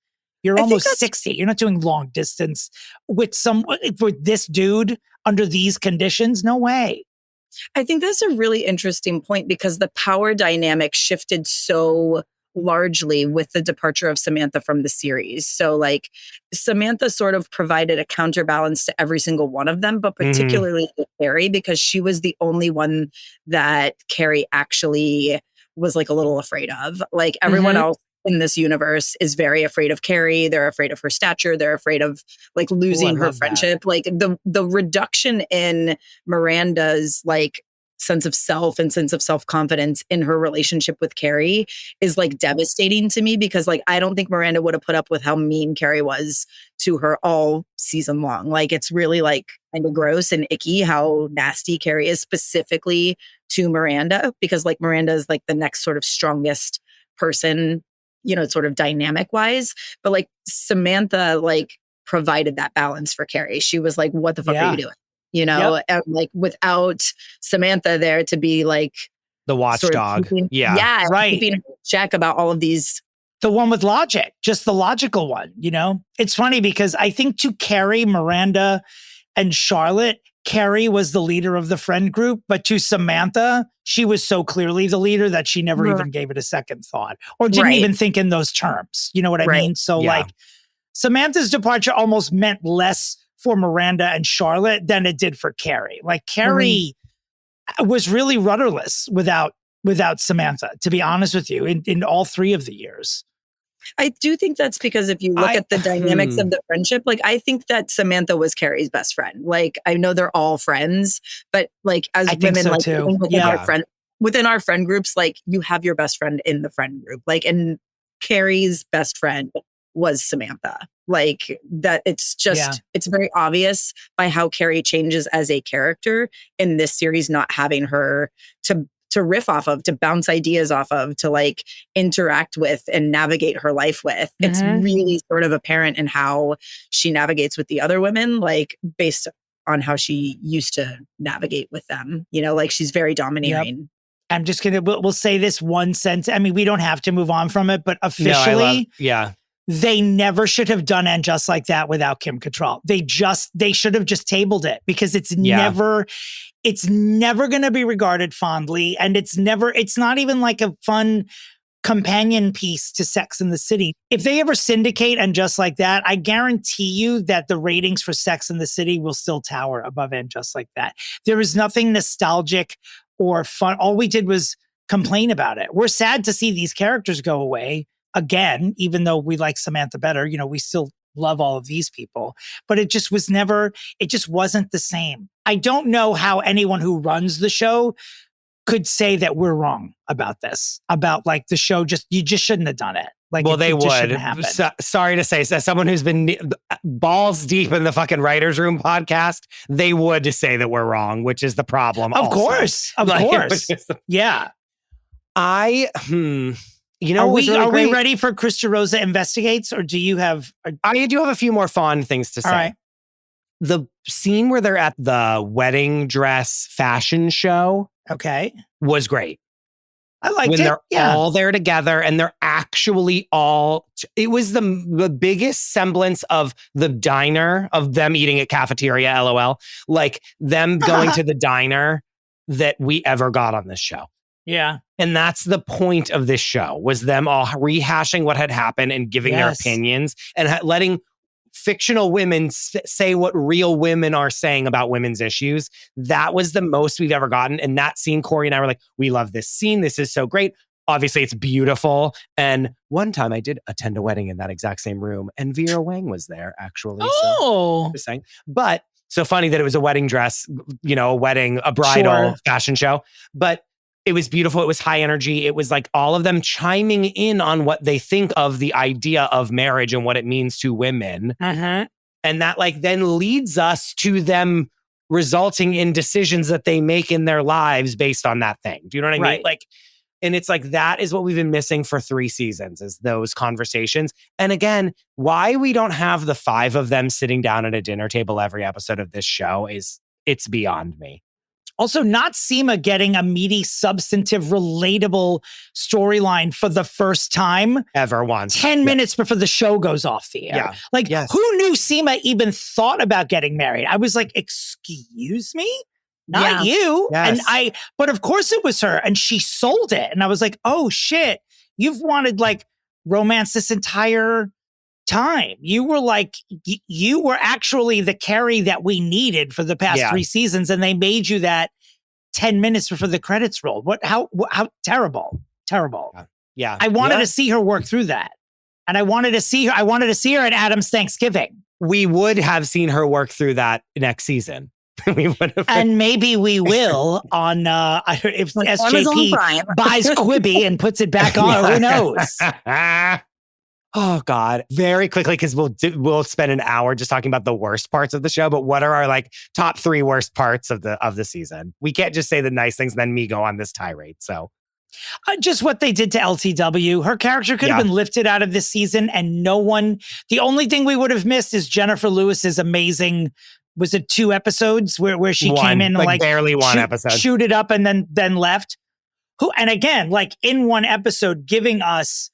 You're almost 60. You're not doing long distance with this dude under these conditions. No way. I think that's a really interesting point because the power dynamic shifted so largely with the departure of Samantha from the series. So like Samantha sort of provided a counterbalance to every single one of them, but particularly to Carrie because she was the only one that Carrie actually was like a little afraid of. Like everyone else in this universe is very afraid of Carrie. They're afraid of her stature. They're afraid of like losing her friendship. That. Like the reduction in Miranda's like sense of self and sense of self-confidence in her relationship with Carrie is like devastating to me because like I don't think Miranda would have put up with how mean Carrie was to her all season long. Like it's really like kind of gross and icky how nasty Carrie is specifically to Miranda because like Miranda is like the next sort of strongest person, sort of dynamic wise, but like Samantha like provided that balance for Carrie. She was like, what the fuck are you doing? you know, and like without Samantha there to be like the watchdog. Keeping check about all of these. The one with logic, just the logical one, you know? It's funny because I think to Carrie, Miranda, and Charlotte, Carrie was the leader of the friend group, but to Samantha, she was so clearly the leader that she never even gave it a second thought or didn't even think in those terms. You know what I mean? So like Samantha's departure almost meant less for Miranda and Charlotte than it did for Carrie. Like Carrie was really rudderless without Samantha, to be honest with you, in all three of the years. I do think that's because if you look at the dynamics of the friendship, like I think that Samantha was Carrie's best friend. Like I know they're all friends, but like as women, like within our friend groups, like you have your best friend in the friend group. Like, and Carrie's best friend was Samantha. Like that, it's just it's very obvious by how Carrie changes as a character in this series, not having her to riff off of, to bounce ideas off of, to like interact with and navigate her life with. It's really sort of apparent in how she navigates with the other women, like based on how she used to navigate with them. You know, like she's very domineering. Yep. I'm just going to, we'll say this one sentence. I mean, we don't have to move on from it, but officially, they never should have done And Just Like That without Kim Cattrall. They should have just tabled it because it's never going to be regarded fondly. And it's not even like a fun companion piece to Sex and the City. If they ever syndicate And Just Like That, I guarantee you that the ratings for Sex and the City will still tower above And Just Like That. There is nothing nostalgic or fun. All we did was complain about it. We're sad to see these characters go away again, even though we like Samantha better. You know, we still love all of these people, but it just wasn't the same. I don't know how anyone who runs the show could say that we're wrong about this, about like the show, you just shouldn't have done it. Like, well, they would. Sorry to say, as someone who's been balls deep in the fucking writers' room podcast, they would say that we're wrong, which is the problem. Of course. Yeah. You know, are we ready for Chris DeRosa Investigates, or do you have? I do have a few more fun things to say. All right. The scene where they're at the wedding dress fashion show, was great. I liked when it. They're all there together and they're actually all. It was the biggest semblance of the diner, of them eating at cafeteria, LOL, like them going to the diner that we ever got on this show. Yeah. And that's the point of this show, was them all rehashing what had happened and giving their opinions and letting fictional women say what real women are saying about women's issues. That was the most we've ever gotten. And that scene, Kori and I were like, we love this scene. This is so great. Obviously, it's beautiful. And one time I did attend a wedding in that exact same room, and Vera Wang was there, actually. Oh. So, just saying. But so funny that it was a wedding dress, you know, a bridal fashion show. But it was beautiful. It was high energy. It was like all of them chiming in on what they think of the idea of marriage and what it means to women. And that like then leads us to them resulting in decisions that they make in their lives based on that thing. Do you know what I mean? Like, and it's like, that is what we've been missing for 3 seasons, is those conversations. And again, why we don't have the 5 of them sitting down at a dinner table every episode of this show it's beyond me. Also, not Seema getting a meaty, substantive, relatable storyline for the first time ever once. 10 minutes before the show goes off the air. Yeah. Like, who knew Seema even thought about getting married? I was like, excuse me? Not you. Yes. But of course it was her. And she sold it. And I was like, oh shit, you've wanted like romance this entire time. You were like, you were actually the Carrie that we needed for the past 3 seasons, and they made you that 10 minutes before the credits rolled. How terrible. Yeah. I wanted to see her work through that. And I wanted to see her at Adam's Thanksgiving. We would have seen her work through that next season. We would have. And maybe we will on if SJP buys Quibi and puts it back on. Who knows? Oh God! Very quickly, because we'll spend an hour just talking about the worst parts of the show. But what are our like top 3 worst parts of the season? We can't just say the nice things and then me go on this tirade. So, just what they did to LTW. Her character could have been lifted out of this season, and the only thing we would have missed is Jennifer Lewis's amazing was it 2 episodes where she One, came in and like barely one episode. Shoot it up and then left. And again, like in one episode, giving us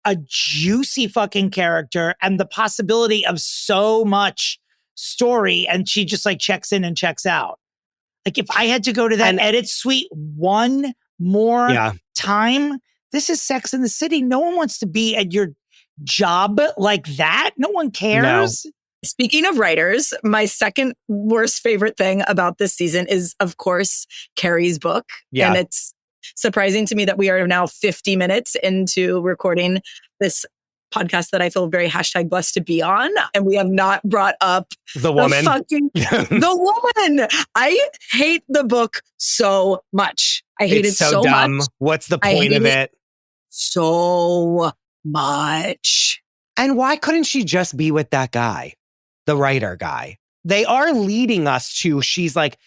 a juicy fucking character and the possibility of so much story, and she just like checks in and checks out. Like if I had to go to that edit suite one more time, this is Sex in the City. No one wants to be at your job like that. No one cares. No. Speaking of writers, my second worst favorite thing about this season is, of course, Carrie's book. Yeah. And it's surprising to me that we are now 50 minutes into recording this podcast that I feel very #blessed to be on. And we have not brought up the woman. The woman. I hate the book so much. I hate it so dumb. much. What's the point of it? So much. And why couldn't she just be with that guy? The writer guy. They are leading us to, she's like,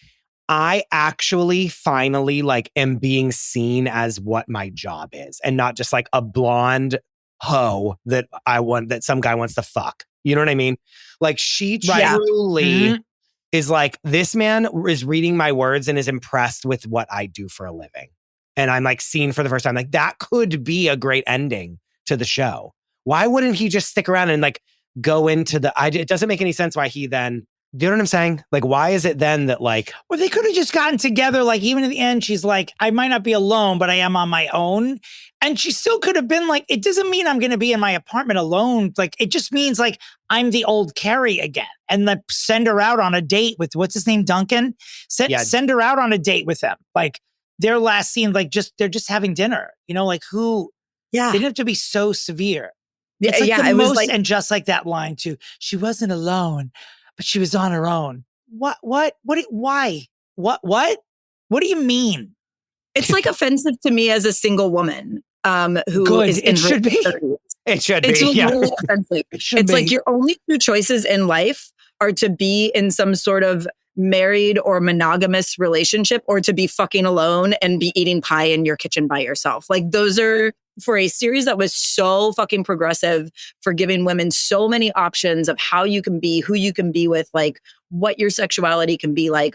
I actually finally like am being seen as what my job is and not just like a blonde hoe that that some guy wants to fuck. You know what I mean? Like she truly is like, this man is reading my words and is impressed with what I do for a living. And I'm like seen for the first time. Like that could be a great ending to the show. Why wouldn't he just stick around and like go into it doesn't make any sense why he then, do you know what I'm saying? Like, why is it then that like... Well, they could have just gotten together. Like, even in the end, she's like, I might not be alone, but I am on my own. And she still could have been like, it doesn't mean I'm going to be in my apartment alone. Like, it just means like, I'm the old Carrie again. And like, send her out on a date with, what's his name, Duncan? Send her out on a date with them. Like, their last scene, like, they're just having dinner. You know, like who... Yeah. They didn't have to be so severe. Yeah, it's like yeah, the it most, was like... and just like that line too. She wasn't alone, but she was on her own. Why? What do you mean? It's like offensive to me as a single woman who is in her 30s. It should be. It's really offensive. It's like your only 2 choices in life are to be in some sort of married or monogamous relationship or to be fucking alone and be eating pie in your kitchen by yourself. Like those are, for a series that was so fucking progressive, for giving women so many options of how you can be, who you can be with, like what your sexuality can be like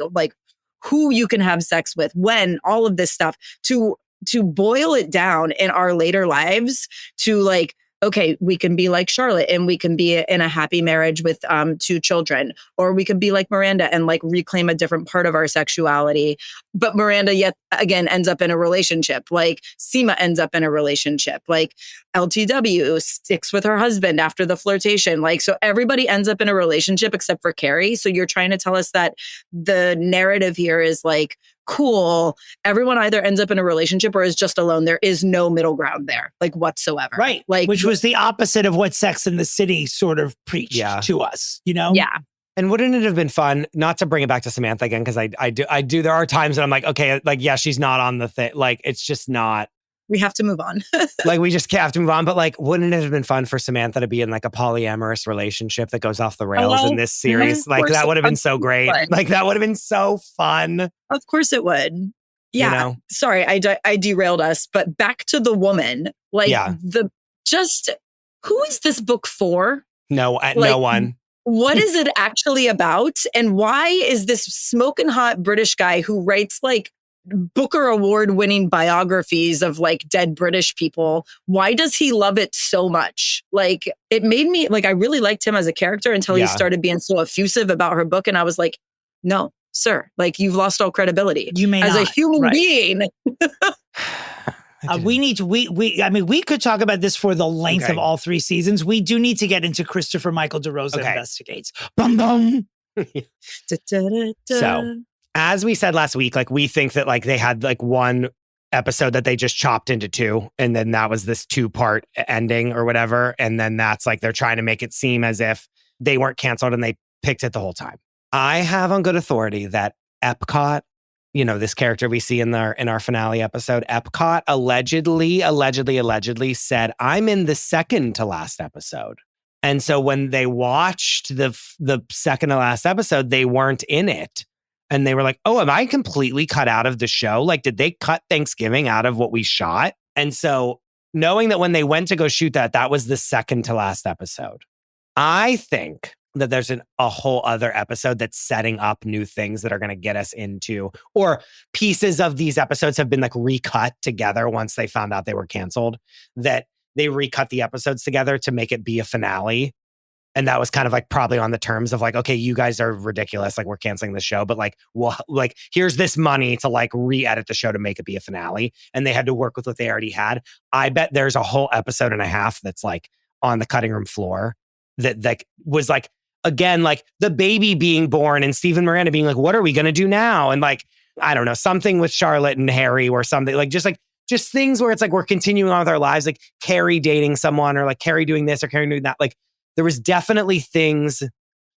who you can have sex with, when, all of this stuff, to boil it down in our later lives to like, okay, we can be like Charlotte and we can be in a happy marriage with 2 children, or we can be like Miranda and like reclaim a different part of our sexuality. But Miranda yet again ends up in a relationship. Like Seema ends up in a relationship. Like LTW sticks with her husband after the flirtation. Like, so everybody ends up in a relationship except for Carrie. So you're trying to tell us that the narrative here is like, cool, everyone either ends up in a relationship or is just alone. There is no middle ground there, like whatsoever. Right. Like, which was the opposite of what Sex in the City sort of preached to us, you know? Yeah. And wouldn't it have been fun, not to bring it back to Samantha again, because I do, there are times that I'm like, okay, like, yeah, she's not on the thing. Like, it's just not. We have to move on. Like, we just have to move on. But like, wouldn't it have been fun for Samantha to be in like a polyamorous relationship that goes off the rails in this series? Like, that would have been so great. Fun. Like, that would have been so fun. Of course it would. Yeah. You know? Sorry, I derailed us, but back to the woman. Like, who is this book for? No, no one. What is it actually about? And why is this smoking hot British guy who writes like Booker Award winning biographies of like dead British people, why does he love it so much? Like, it made me like, I really liked him as a character until he started being so effusive about her book. And I was like, no, sir, like you've lost all credibility. You may as not. A human being. We could talk about this for the length of all 3 seasons. We do need to get into Christopher Michael DeRosa Investigates. Bum, bum. So, as we said last week, like we think that like they had like one episode that they just chopped into 2, and then that was this 2-part ending or whatever. And then that's like they're trying to make it seem as if they weren't canceled and they picked it the whole time. I have on good authority that Epcot, you know, this character we see in our finale episode, Epcot allegedly said, I'm in the second to last episode. And so when they watched the second to last episode, they weren't in it. And they were like, oh, am I completely cut out of the show? Like, did they cut Thanksgiving out of what we shot? And so knowing that when they went to go shoot that was the second to last episode, I think that there's a whole other episode that's setting up new things that are going to get us into, or pieces of these episodes have been like recut together once they found out they were canceled, that they recut the episodes together to make it be a finale. And that was kind of like probably on the terms of like, okay, you guys are ridiculous. Like, we're canceling the show, but like, well, like, here's this money to like re-edit the show to make it be a finale. And they had to work with what they already had. I bet there's a whole episode and a half that's like on the cutting room floor that like was like, again, like the baby being born and Stephen Miranda being like, what are we going to do now? And like, I don't know, something with Charlotte and Harry or something just things where it's like, we're continuing on with our lives, like Carrie dating someone or like Carrie doing this or Carrie doing that. Like, there was definitely things.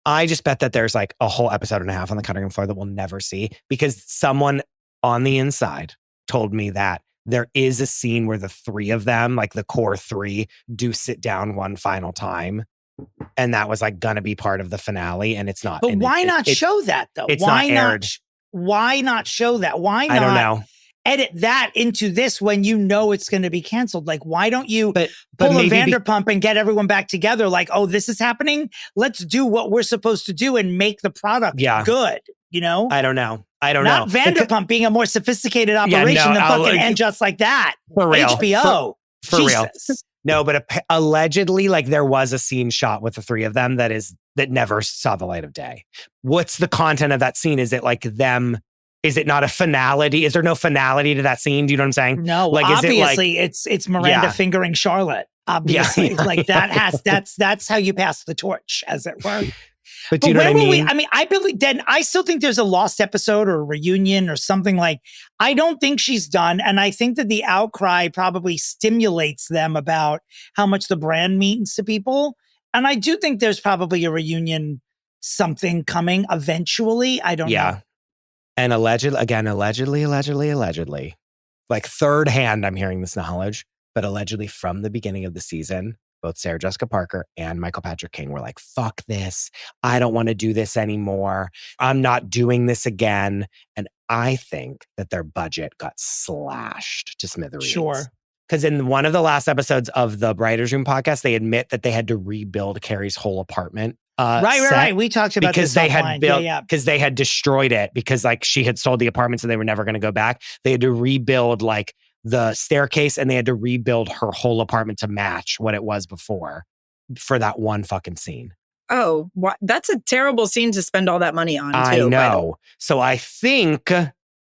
I just bet that there's like a whole episode and a half on the cutting room floor that we'll never see, because someone on the inside told me that there is a scene where the three of them, like the core three, do sit down one final time. And that was like going to be part of the finale. And it's not. But why not show that though? It's why not aired. Why not show that? Why not? I don't know. Edit that into this when you know it's going to be canceled. Like, why don't you but pull a maybe Vanderpump and get everyone back together? Like, oh, this is happening. Let's do what we're supposed to do and make the product good. You know? I don't know. Not Vanderpump being a more sophisticated operation than fucking And Just Like That. For real. HBO. For real. No, but allegedly, like, there was a scene shot with the three of them that never saw the light of day. What's the content of that scene? Is it like them? Is it not a finality? Is there no finality to that scene? Do you know what I'm saying? No, like, obviously it's Miranda fingering Charlotte. Obviously, like that's how you pass the torch, as it were. But you know what I mean? I believe then I still think there's a lost episode or a reunion or something. Like, I don't think she's done. And I think that the outcry probably stimulates them about how much the brand means to people. And I do think there's probably a reunion, something coming eventually. I don't know. And allegedly, like third hand, I'm hearing this knowledge, but allegedly from the beginning of the season, both Sarah Jessica Parker and Michael Patrick King were like, fuck this. I don't want to do this anymore. I'm not doing this again. And I think that their budget got slashed to smithereens. Sure. Because in one of the last episodes of the Writers Room podcast, they admit that they had to rebuild Carrie's whole apartment. Right. We talked about because this they offline. had built because they had destroyed it because like she had sold the apartment, so they were never going to go back. They had to rebuild like the staircase, and they had to rebuild her whole apartment to match what it was before for that one fucking scene. Oh, that's a terrible scene to spend all that money on. Too, I know. So I think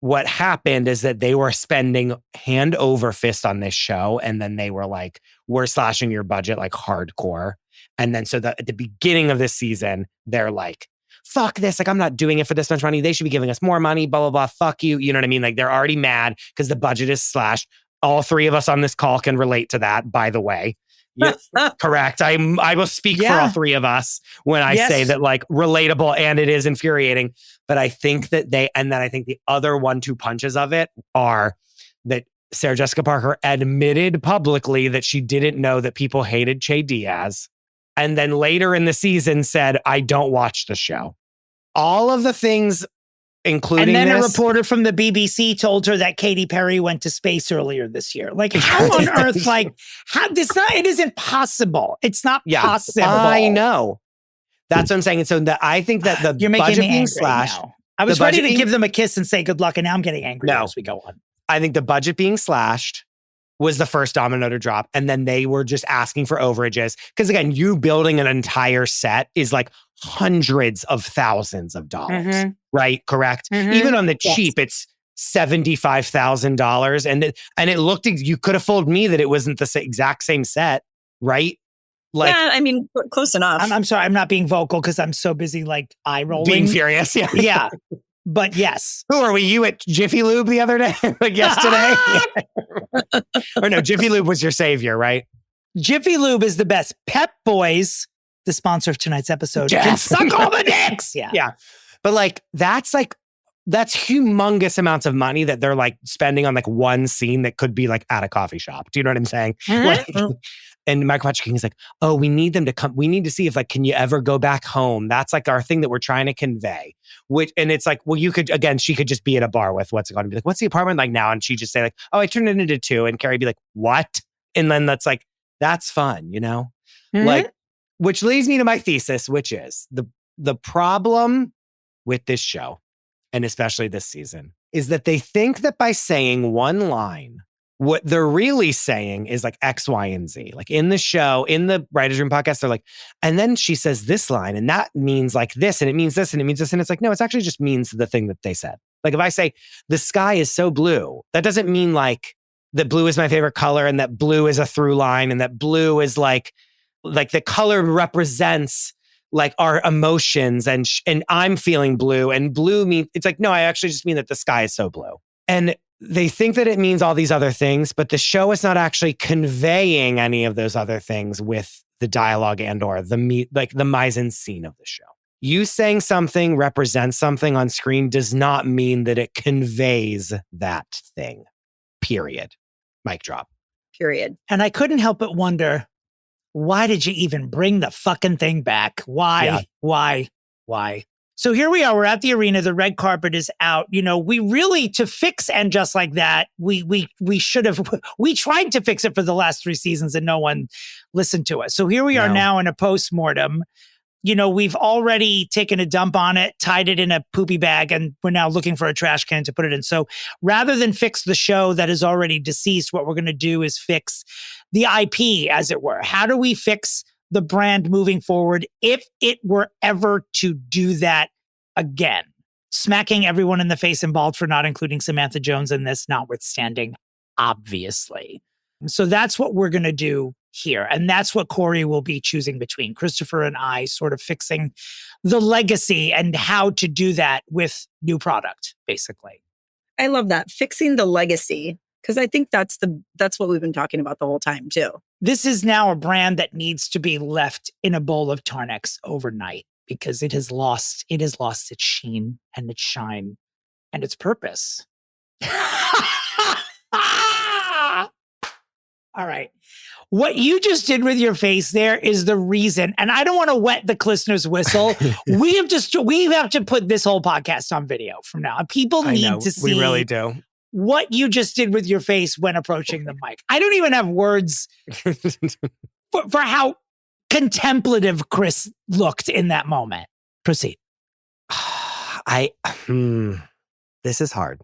what happened is that they were spending hand over fist on this show, and then they were like, "We're slashing your budget like hardcore." And then at the beginning of this season, they're like, fuck this. Like, I'm not doing it for this much money. They should be giving us more money, blah, blah, blah. Fuck you. You know what I mean? Like, they're already mad because the budget is slashed. All three of us on this call can relate to that, by the way. Correct. I will speak for all three of us when I say that, like, relatable, and it is infuriating. But I think that I think the other 1-2 punches of it are that Sarah Jessica Parker admitted publicly that she didn't know that people hated Che Diaz. And then later in the season said, I don't watch the show. All of the things, including and then a reporter from the BBC told her that Katy Perry went to space earlier this year. Like, how on earth, like, it isn't possible. It's not possible. I know. That's what I'm saying. And so I think that the You're making budget me being angry slashed. now. I was ready to give them a kiss and say good luck, and now I'm getting angry as we go on. I think the budget being slashed was the first domino to drop. And then they were just asking for overages. Because again, you building an entire set is like hundreds of thousands of dollars, right? Correct? Even on the cheap, it's $75,000. And it looked, you could have fooled me that it wasn't the exact same set, right? Like, yeah, I mean, close enough. I'm sorry, I'm not being vocal because I'm so busy like eye rolling. Being furious, yeah. But yes. Who are we? You at Jiffy Lube the other day? Like yesterday? Or no, Jiffy Lube was your savior, right? Jiffy Lube is the best. Pep Boys, the sponsor of tonight's episode, can suck all the dicks. Yeah. But like, that's humongous amounts of money that they're like spending on like one scene that could be like at a coffee shop. Do you know what I'm saying? Like, and Michael Patrick King is like, oh, we need them to come. We need to see if like, can you ever go back home? That's like our thing that we're trying to convey. And it's like, well, you could, again, she could just be at a bar with what's it going to be like, what's the apartment like now? And she just say like, oh, I turned it into 2. And Carrie be like, what? And then that's like, that's fun, you know? Like, Which leads me to my thesis, which is the problem with this show, and especially this season, is that they think that by saying one line, what they're really saying is like X, Y, and Z. Like in the show, in the Writers' Room podcast, they're like, and then she says this line, and that means like this, and it means this, and it means this. And it's like, no, it actually just means the thing that they said. Like if I say the sky is so blue, that doesn't mean like that blue is my favorite color and that blue is a through line and that blue is like the color represents like our emotions and I'm feeling blue and blue means, it's like, no, I actually just mean that the sky is so blue. And they think that it means all these other things, but the show is not actually conveying any of those other things with the dialogue and or the mise en scene of the show. You saying something represents something on screen does not mean that it conveys that thing. Period. Mic drop. Period. And I couldn't help but wonder, why did you even bring the fucking thing back? Why? Yeah. Why? So here we are. We're at the arena. The red carpet is out. You know, we really, to fix And Just Like That, we should have, we tried to fix it for the last 3 seasons and no one listened to us. So here we are now in a postmortem. You know, we've already taken a dump on it, tied it in a poopy bag, and we're now looking for a trash can to put it in. So rather than fix the show that is already deceased, what we're going to do is fix the IP, as it were. How do we fix the brand moving forward if it were ever to do that again? Smacking everyone in the face and bald for not including Samantha Jones in this, notwithstanding, obviously. So that's what we're going to do here. And that's what Kori will be choosing between Christopher and I, sort of fixing the legacy and how to do that with new product, basically. I love that. Fixing the legacy. Because I think that's what we've been talking about the whole time too. This is now a brand that needs to be left in a bowl of Tarnex overnight because it has lost its sheen and its shine and its purpose. All right. What you just did with your face there is the reason, and I don't want to wet the listener's whistle. we have to put this whole podcast on video from now. People need to see. We really do. What you just did with your face when approaching the mic. I don't even have words for how contemplative Chris looked in that moment. Proceed. This is hard.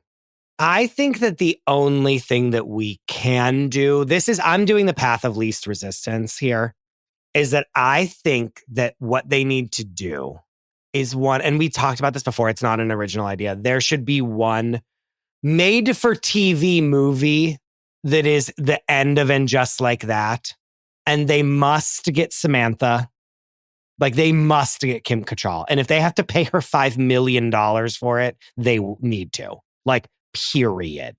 I think that the only thing that we can do, I'm doing the path of least resistance here, is that I think that what they need to do is one, and we talked about this before, it's not an original idea. There should be one made-for-TV movie that is the end of And Just Like That, and they must get Samantha. Like, they must get Kim Cattrall. And if they have to pay her $5 million for it, they need to. Like, period.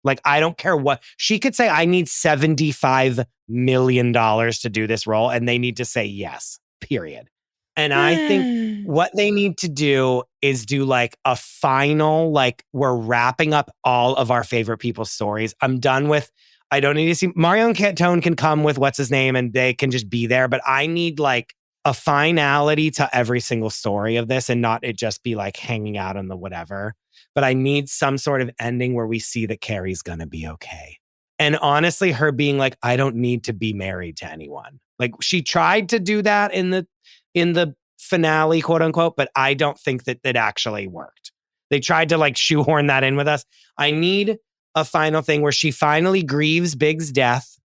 Like, I don't care what. She could say, I need $75 million to do this role, and they need to say yes, period. And I think what they need to do is do like a final, like, we're wrapping up all of our favorite people's stories. I'm done with, I don't need to see, Mario and Cantone can come with what's his name and they can just be there. But I need like a finality to every single story of this and not it just be like hanging out on the whatever. But I need some sort of ending where we see that Carrie's going to be okay. And honestly, her being like, I don't need to be married to anyone. Like, she tried to do that in the finale, quote unquote, but I don't think that actually worked. They tried to like shoehorn that in with us. I need a final thing where she finally grieves Big's death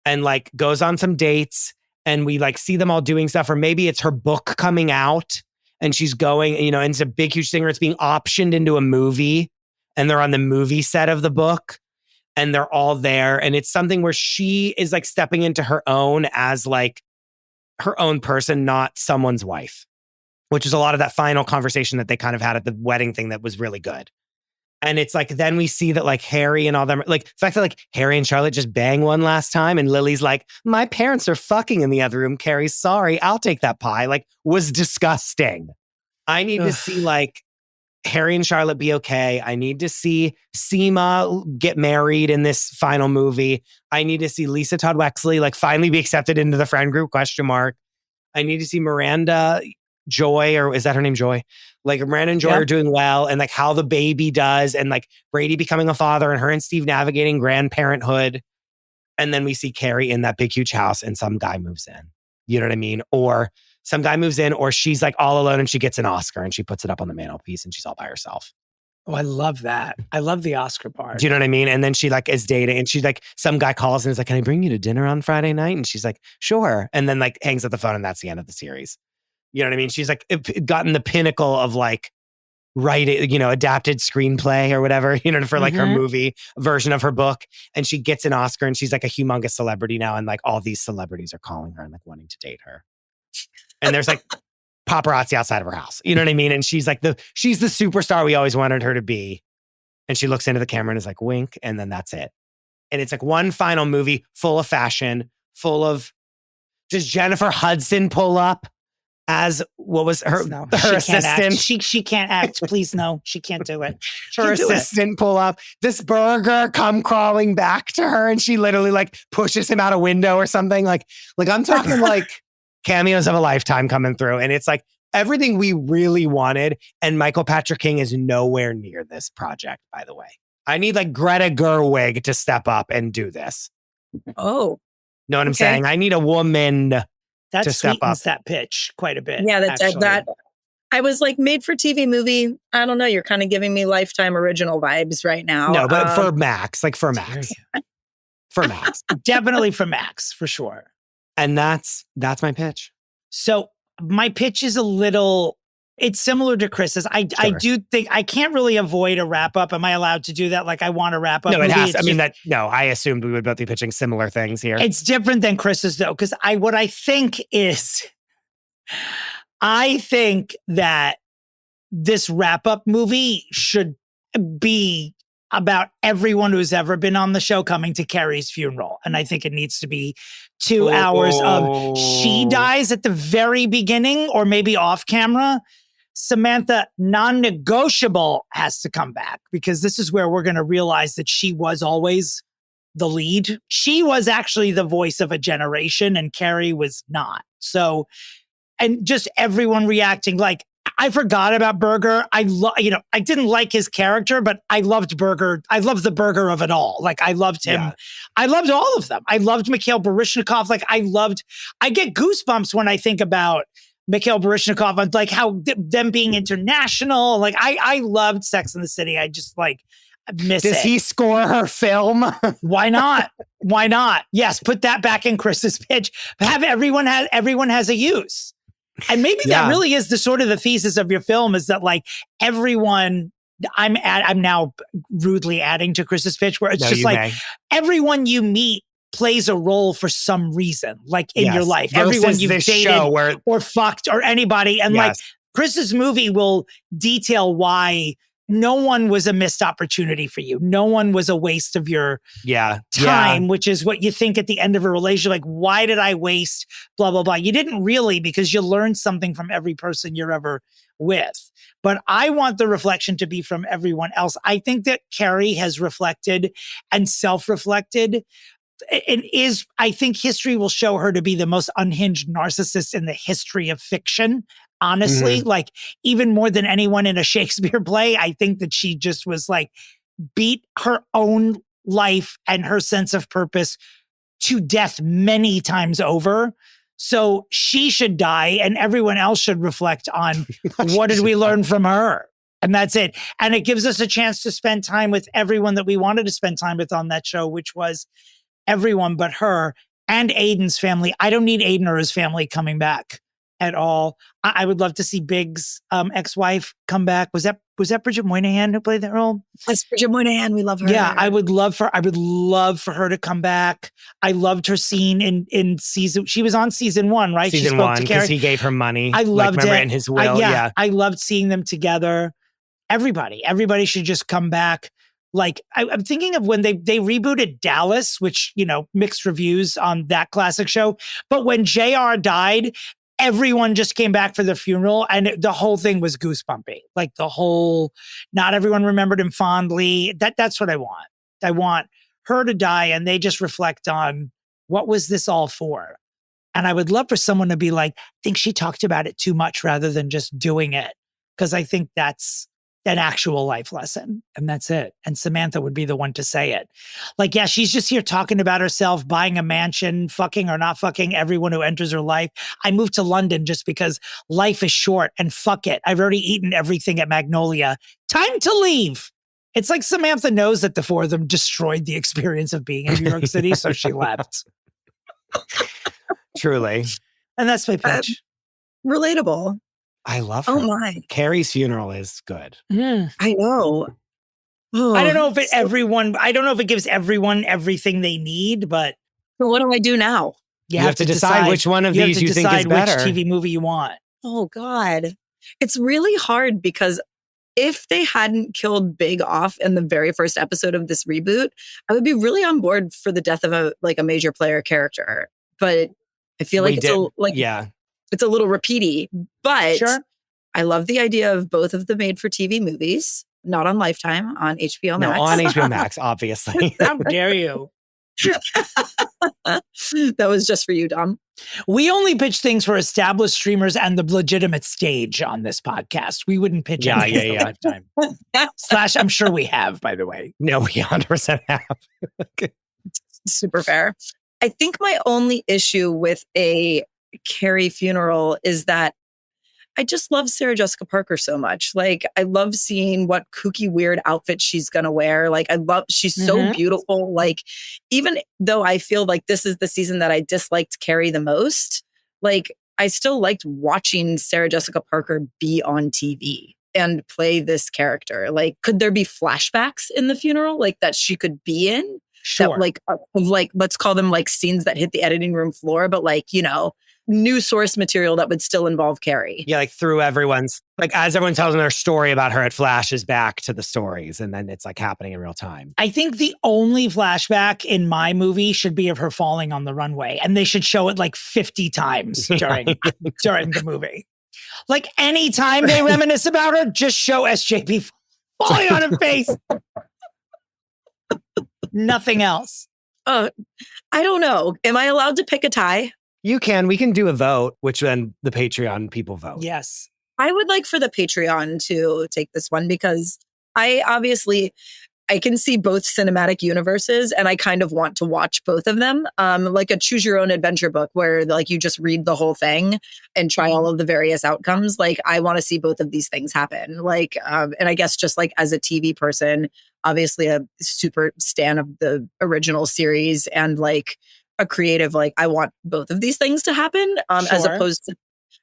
and like goes on some dates and we like see them all doing stuff. Or maybe it's her book coming out and she's going, you know, and it's a big, huge thing where it's being optioned into a movie and they're on the movie set of the book and they're all there. And it's something where she is like stepping into her own as like her own person, not someone's wife, which is a lot of that final conversation that they kind of had at the wedding thing that was really good. And it's like, then we see that like Harry and all them, like the fact that like Harry and Charlotte just bang one last time. And Lily's like, my parents are fucking in the other room. Carrie's sorry. I'll take that pie. Like, was disgusting. I need to see like Harry and Charlotte be okay. I need to see Seema get married in this final movie. I need to see Lisa Todd Wexley like finally be accepted into the friend group, ? I need to see Miranda Joy, or is that her name, Joy? Like Miranda and Joy are doing well, and like how the baby does, and like Brady becoming a father, and her and Steve navigating grandparenthood. And then we see Carrie in that big, huge house, and some guy moves in. You know what I mean? Or some guy moves in, or she's like all alone and she gets an Oscar and she puts it up on the mantelpiece and she's all by herself. Oh, I love that. I love the Oscar part. Do you know what I mean? And then she like is dating and she's like, some guy calls and is like, can I bring you to dinner on Friday night? And she's like, sure. And then like hangs up the phone and that's the end of the series. You know what I mean? She's like gotten the pinnacle of like writing, adapted screenplay or whatever, for like her movie version of her book. And she gets an Oscar and she's like a humongous celebrity now. And like all these celebrities are calling her and like wanting to date her. And there's like paparazzi outside of her house. You know what I mean? And she's like she's the superstar we always wanted her to be. And she looks into the camera and is like, wink. And then that's it. And it's like one final movie full of fashion, full of, does Jennifer Hudson pull up as what was her assistant? She can't act. Please, no, she can't do it. Her assistant pull up. This burger come crawling back to her. And she literally like pushes him out a window or something. Like I'm talking like cameos of a lifetime coming through. And it's like everything we really wanted. And Michael Patrick King is nowhere near this project, by the way. I need like Greta Gerwig to step up and do this. Oh. Know what I'm saying? I need a woman that to step up. That pitch quite a bit. Yeah, that I was like made for TV movie. I don't know. You're kind of giving me Lifetime original vibes right now. No, but for Max, for Max. Definitely for Max, for sure. And that's my pitch. So my pitch is it's similar to Chris's. I do think I can't really avoid a wrap up. Am I allowed to do that? Like I want to wrap up. No, it has. I assumed we would both be pitching similar things here. It's different than Chris's though. Cause what I think is, I think that this wrap up movie should be about everyone who's ever been on the show coming to Carrie's funeral. And I think it needs to be 2 hours of she dies at the very beginning or maybe off camera. Samantha, non-negotiable, has to come back because this is where we're going to realize that she was always the lead. She was actually the voice of a generation and Carrie was not. So, and just everyone reacting like, I forgot about Berger. I didn't like his character, but I loved Berger. I loved the Berger of it all. Like I loved him. Yeah. I loved all of them. I loved Mikhail Baryshnikov. Like I get goosebumps when I think about Mikhail Baryshnikov and like how them being international. Like I loved Sex and the City. I just like miss it. Does he score her film? Why not? Why not? Yes. Put that back in Chris's pitch. Everyone has a use. And maybe that really is the sort of the thesis of your film is that everyone, I'm now rudely adding to Chris's pitch where it's everyone you meet plays a role for some reason, like in your life. Versus everyone you've dated or fucked or anybody. And Chris's movie will detail why no one was a missed opportunity for you. No one was a waste of your time, which is what you think at the end of a relationship. Like, why did I waste blah, blah, blah? You didn't really, because you learned something from every person you're ever with. But I want the reflection to be from everyone else. I think that Carrie has reflected and self-reflected. I think history will show her to be the most unhinged narcissist in the history of fiction. Honestly, even more than anyone in a Shakespeare play, I think that she just was beat her own life and her sense of purpose to death many times over. So she should die and everyone else should reflect on what did we learn from her? And that's it. And it gives us a chance to spend time with everyone that we wanted to spend time with on that show, which was everyone but her and Aiden's family. I don't need Aiden or his family coming back at all. I would love to see Big's ex-wife come back. Was that Bridget Moynihan who played that role? That's Bridget Moynihan. We love her. Yeah, I would love for her to come back. I loved her scene in season. She was on season 1, right? Season 1, because he gave her money. I loved it. In his will. I loved seeing them together. Everybody should just come back. I'm thinking of when they rebooted Dallas, which, mixed reviews on that classic show. But when JR died, everyone just came back for the funeral and the whole thing was goosebumpy. Not everyone remembered him fondly. That's what I want. I want her to die and they just reflect on what was this all for? And I would love for someone to be like, I think she talked about it too much rather than just doing it. Because I think that's an actual life lesson. And that's it. And Samantha would be the one to say it. Like, yeah, she's just here talking about herself, buying a mansion, fucking or not fucking everyone who enters her life. I moved to London just because life is short and fuck it. I've already eaten everything at Magnolia. Time to leave. It's like Samantha knows that the four of them destroyed the experience of being in New York City, so she left. Truly. And that's my pitch. Relatable. I love her. Oh my. Carrie's funeral is good. I know. Oh, I don't know if I don't know if it gives everyone everything they need, but what do I do now? You have to decide which one of these you think is better. Which TV movie you want. Oh God. It's really hard because if they hadn't killed Big off in the very first episode of this reboot, I would be really on board for the death of a major player character. But I feel like it's a little repeaty. But sure. I love the idea of both of the made-for-TV movies, not on Lifetime, on HBO Max. No, on HBO Max, obviously. How dare you? That was just for you, Dom. We only pitch things for established streamers and the legitimate stage on this podcast. We wouldn't pitch anything for Lifetime. / I'm sure we have, by the way. No, we 100% have. Super fair. I think my only issue with a Carrie funeral is that I just love Sarah Jessica Parker so much. Like, I love seeing what kooky, weird outfit she's going to wear. Like, she's so beautiful. Like, even though I feel like this is the season that I disliked Carrie the most, like, I still liked watching Sarah Jessica Parker be on TV and play this character. Like, could there be flashbacks in the funeral, like, that she could be in? Sure. That, like, let's call them like scenes that hit the editing room floor, but like, new source material that would still involve Carrie. Yeah, like through as everyone tells them their story about her, it flashes back to the stories and then it's like happening in real time. I think the only flashback in my movie should be of her falling on the runway, and they should show it like 50 times during the movie. Like, anytime they reminisce about her, just show SJP falling on her face. Nothing else. I don't know. Am I allowed to pick a tie? You can. We can do a vote, which then the Patreon people vote. Yes. I would like for the Patreon to take this one because I can see both cinematic universes and I kind of want to watch both of them. Like a choose your own adventure book where like you just read the whole thing and try all of the various outcomes. Like, I want to see both of these things happen. Like, and I guess just like as a TV person, obviously a super stan of the original series and like a creative, like, I want both of these things to happen as opposed to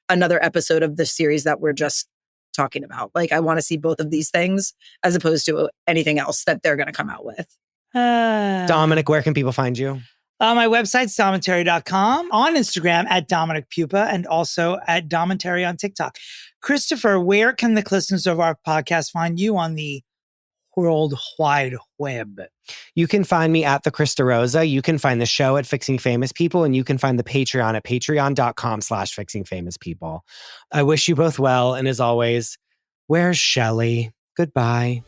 another episode of the series that we're just talking about. Like, I want to see both of these things as opposed to anything else that they're going to come out with. Dominick, where can people find you? My website's domentary.com, on Instagram at Dominick Pupa, and also at Domentary on TikTok. Christopher, where can the listeners of our podcast find you on the World Wide Web? You can find me at the DeRosa. You can find the show at Fixing Famous People, and you can find the Patreon at patreon.com/fixingfamouspeople. I wish you both well, and as always, where's Shelly? Goodbye.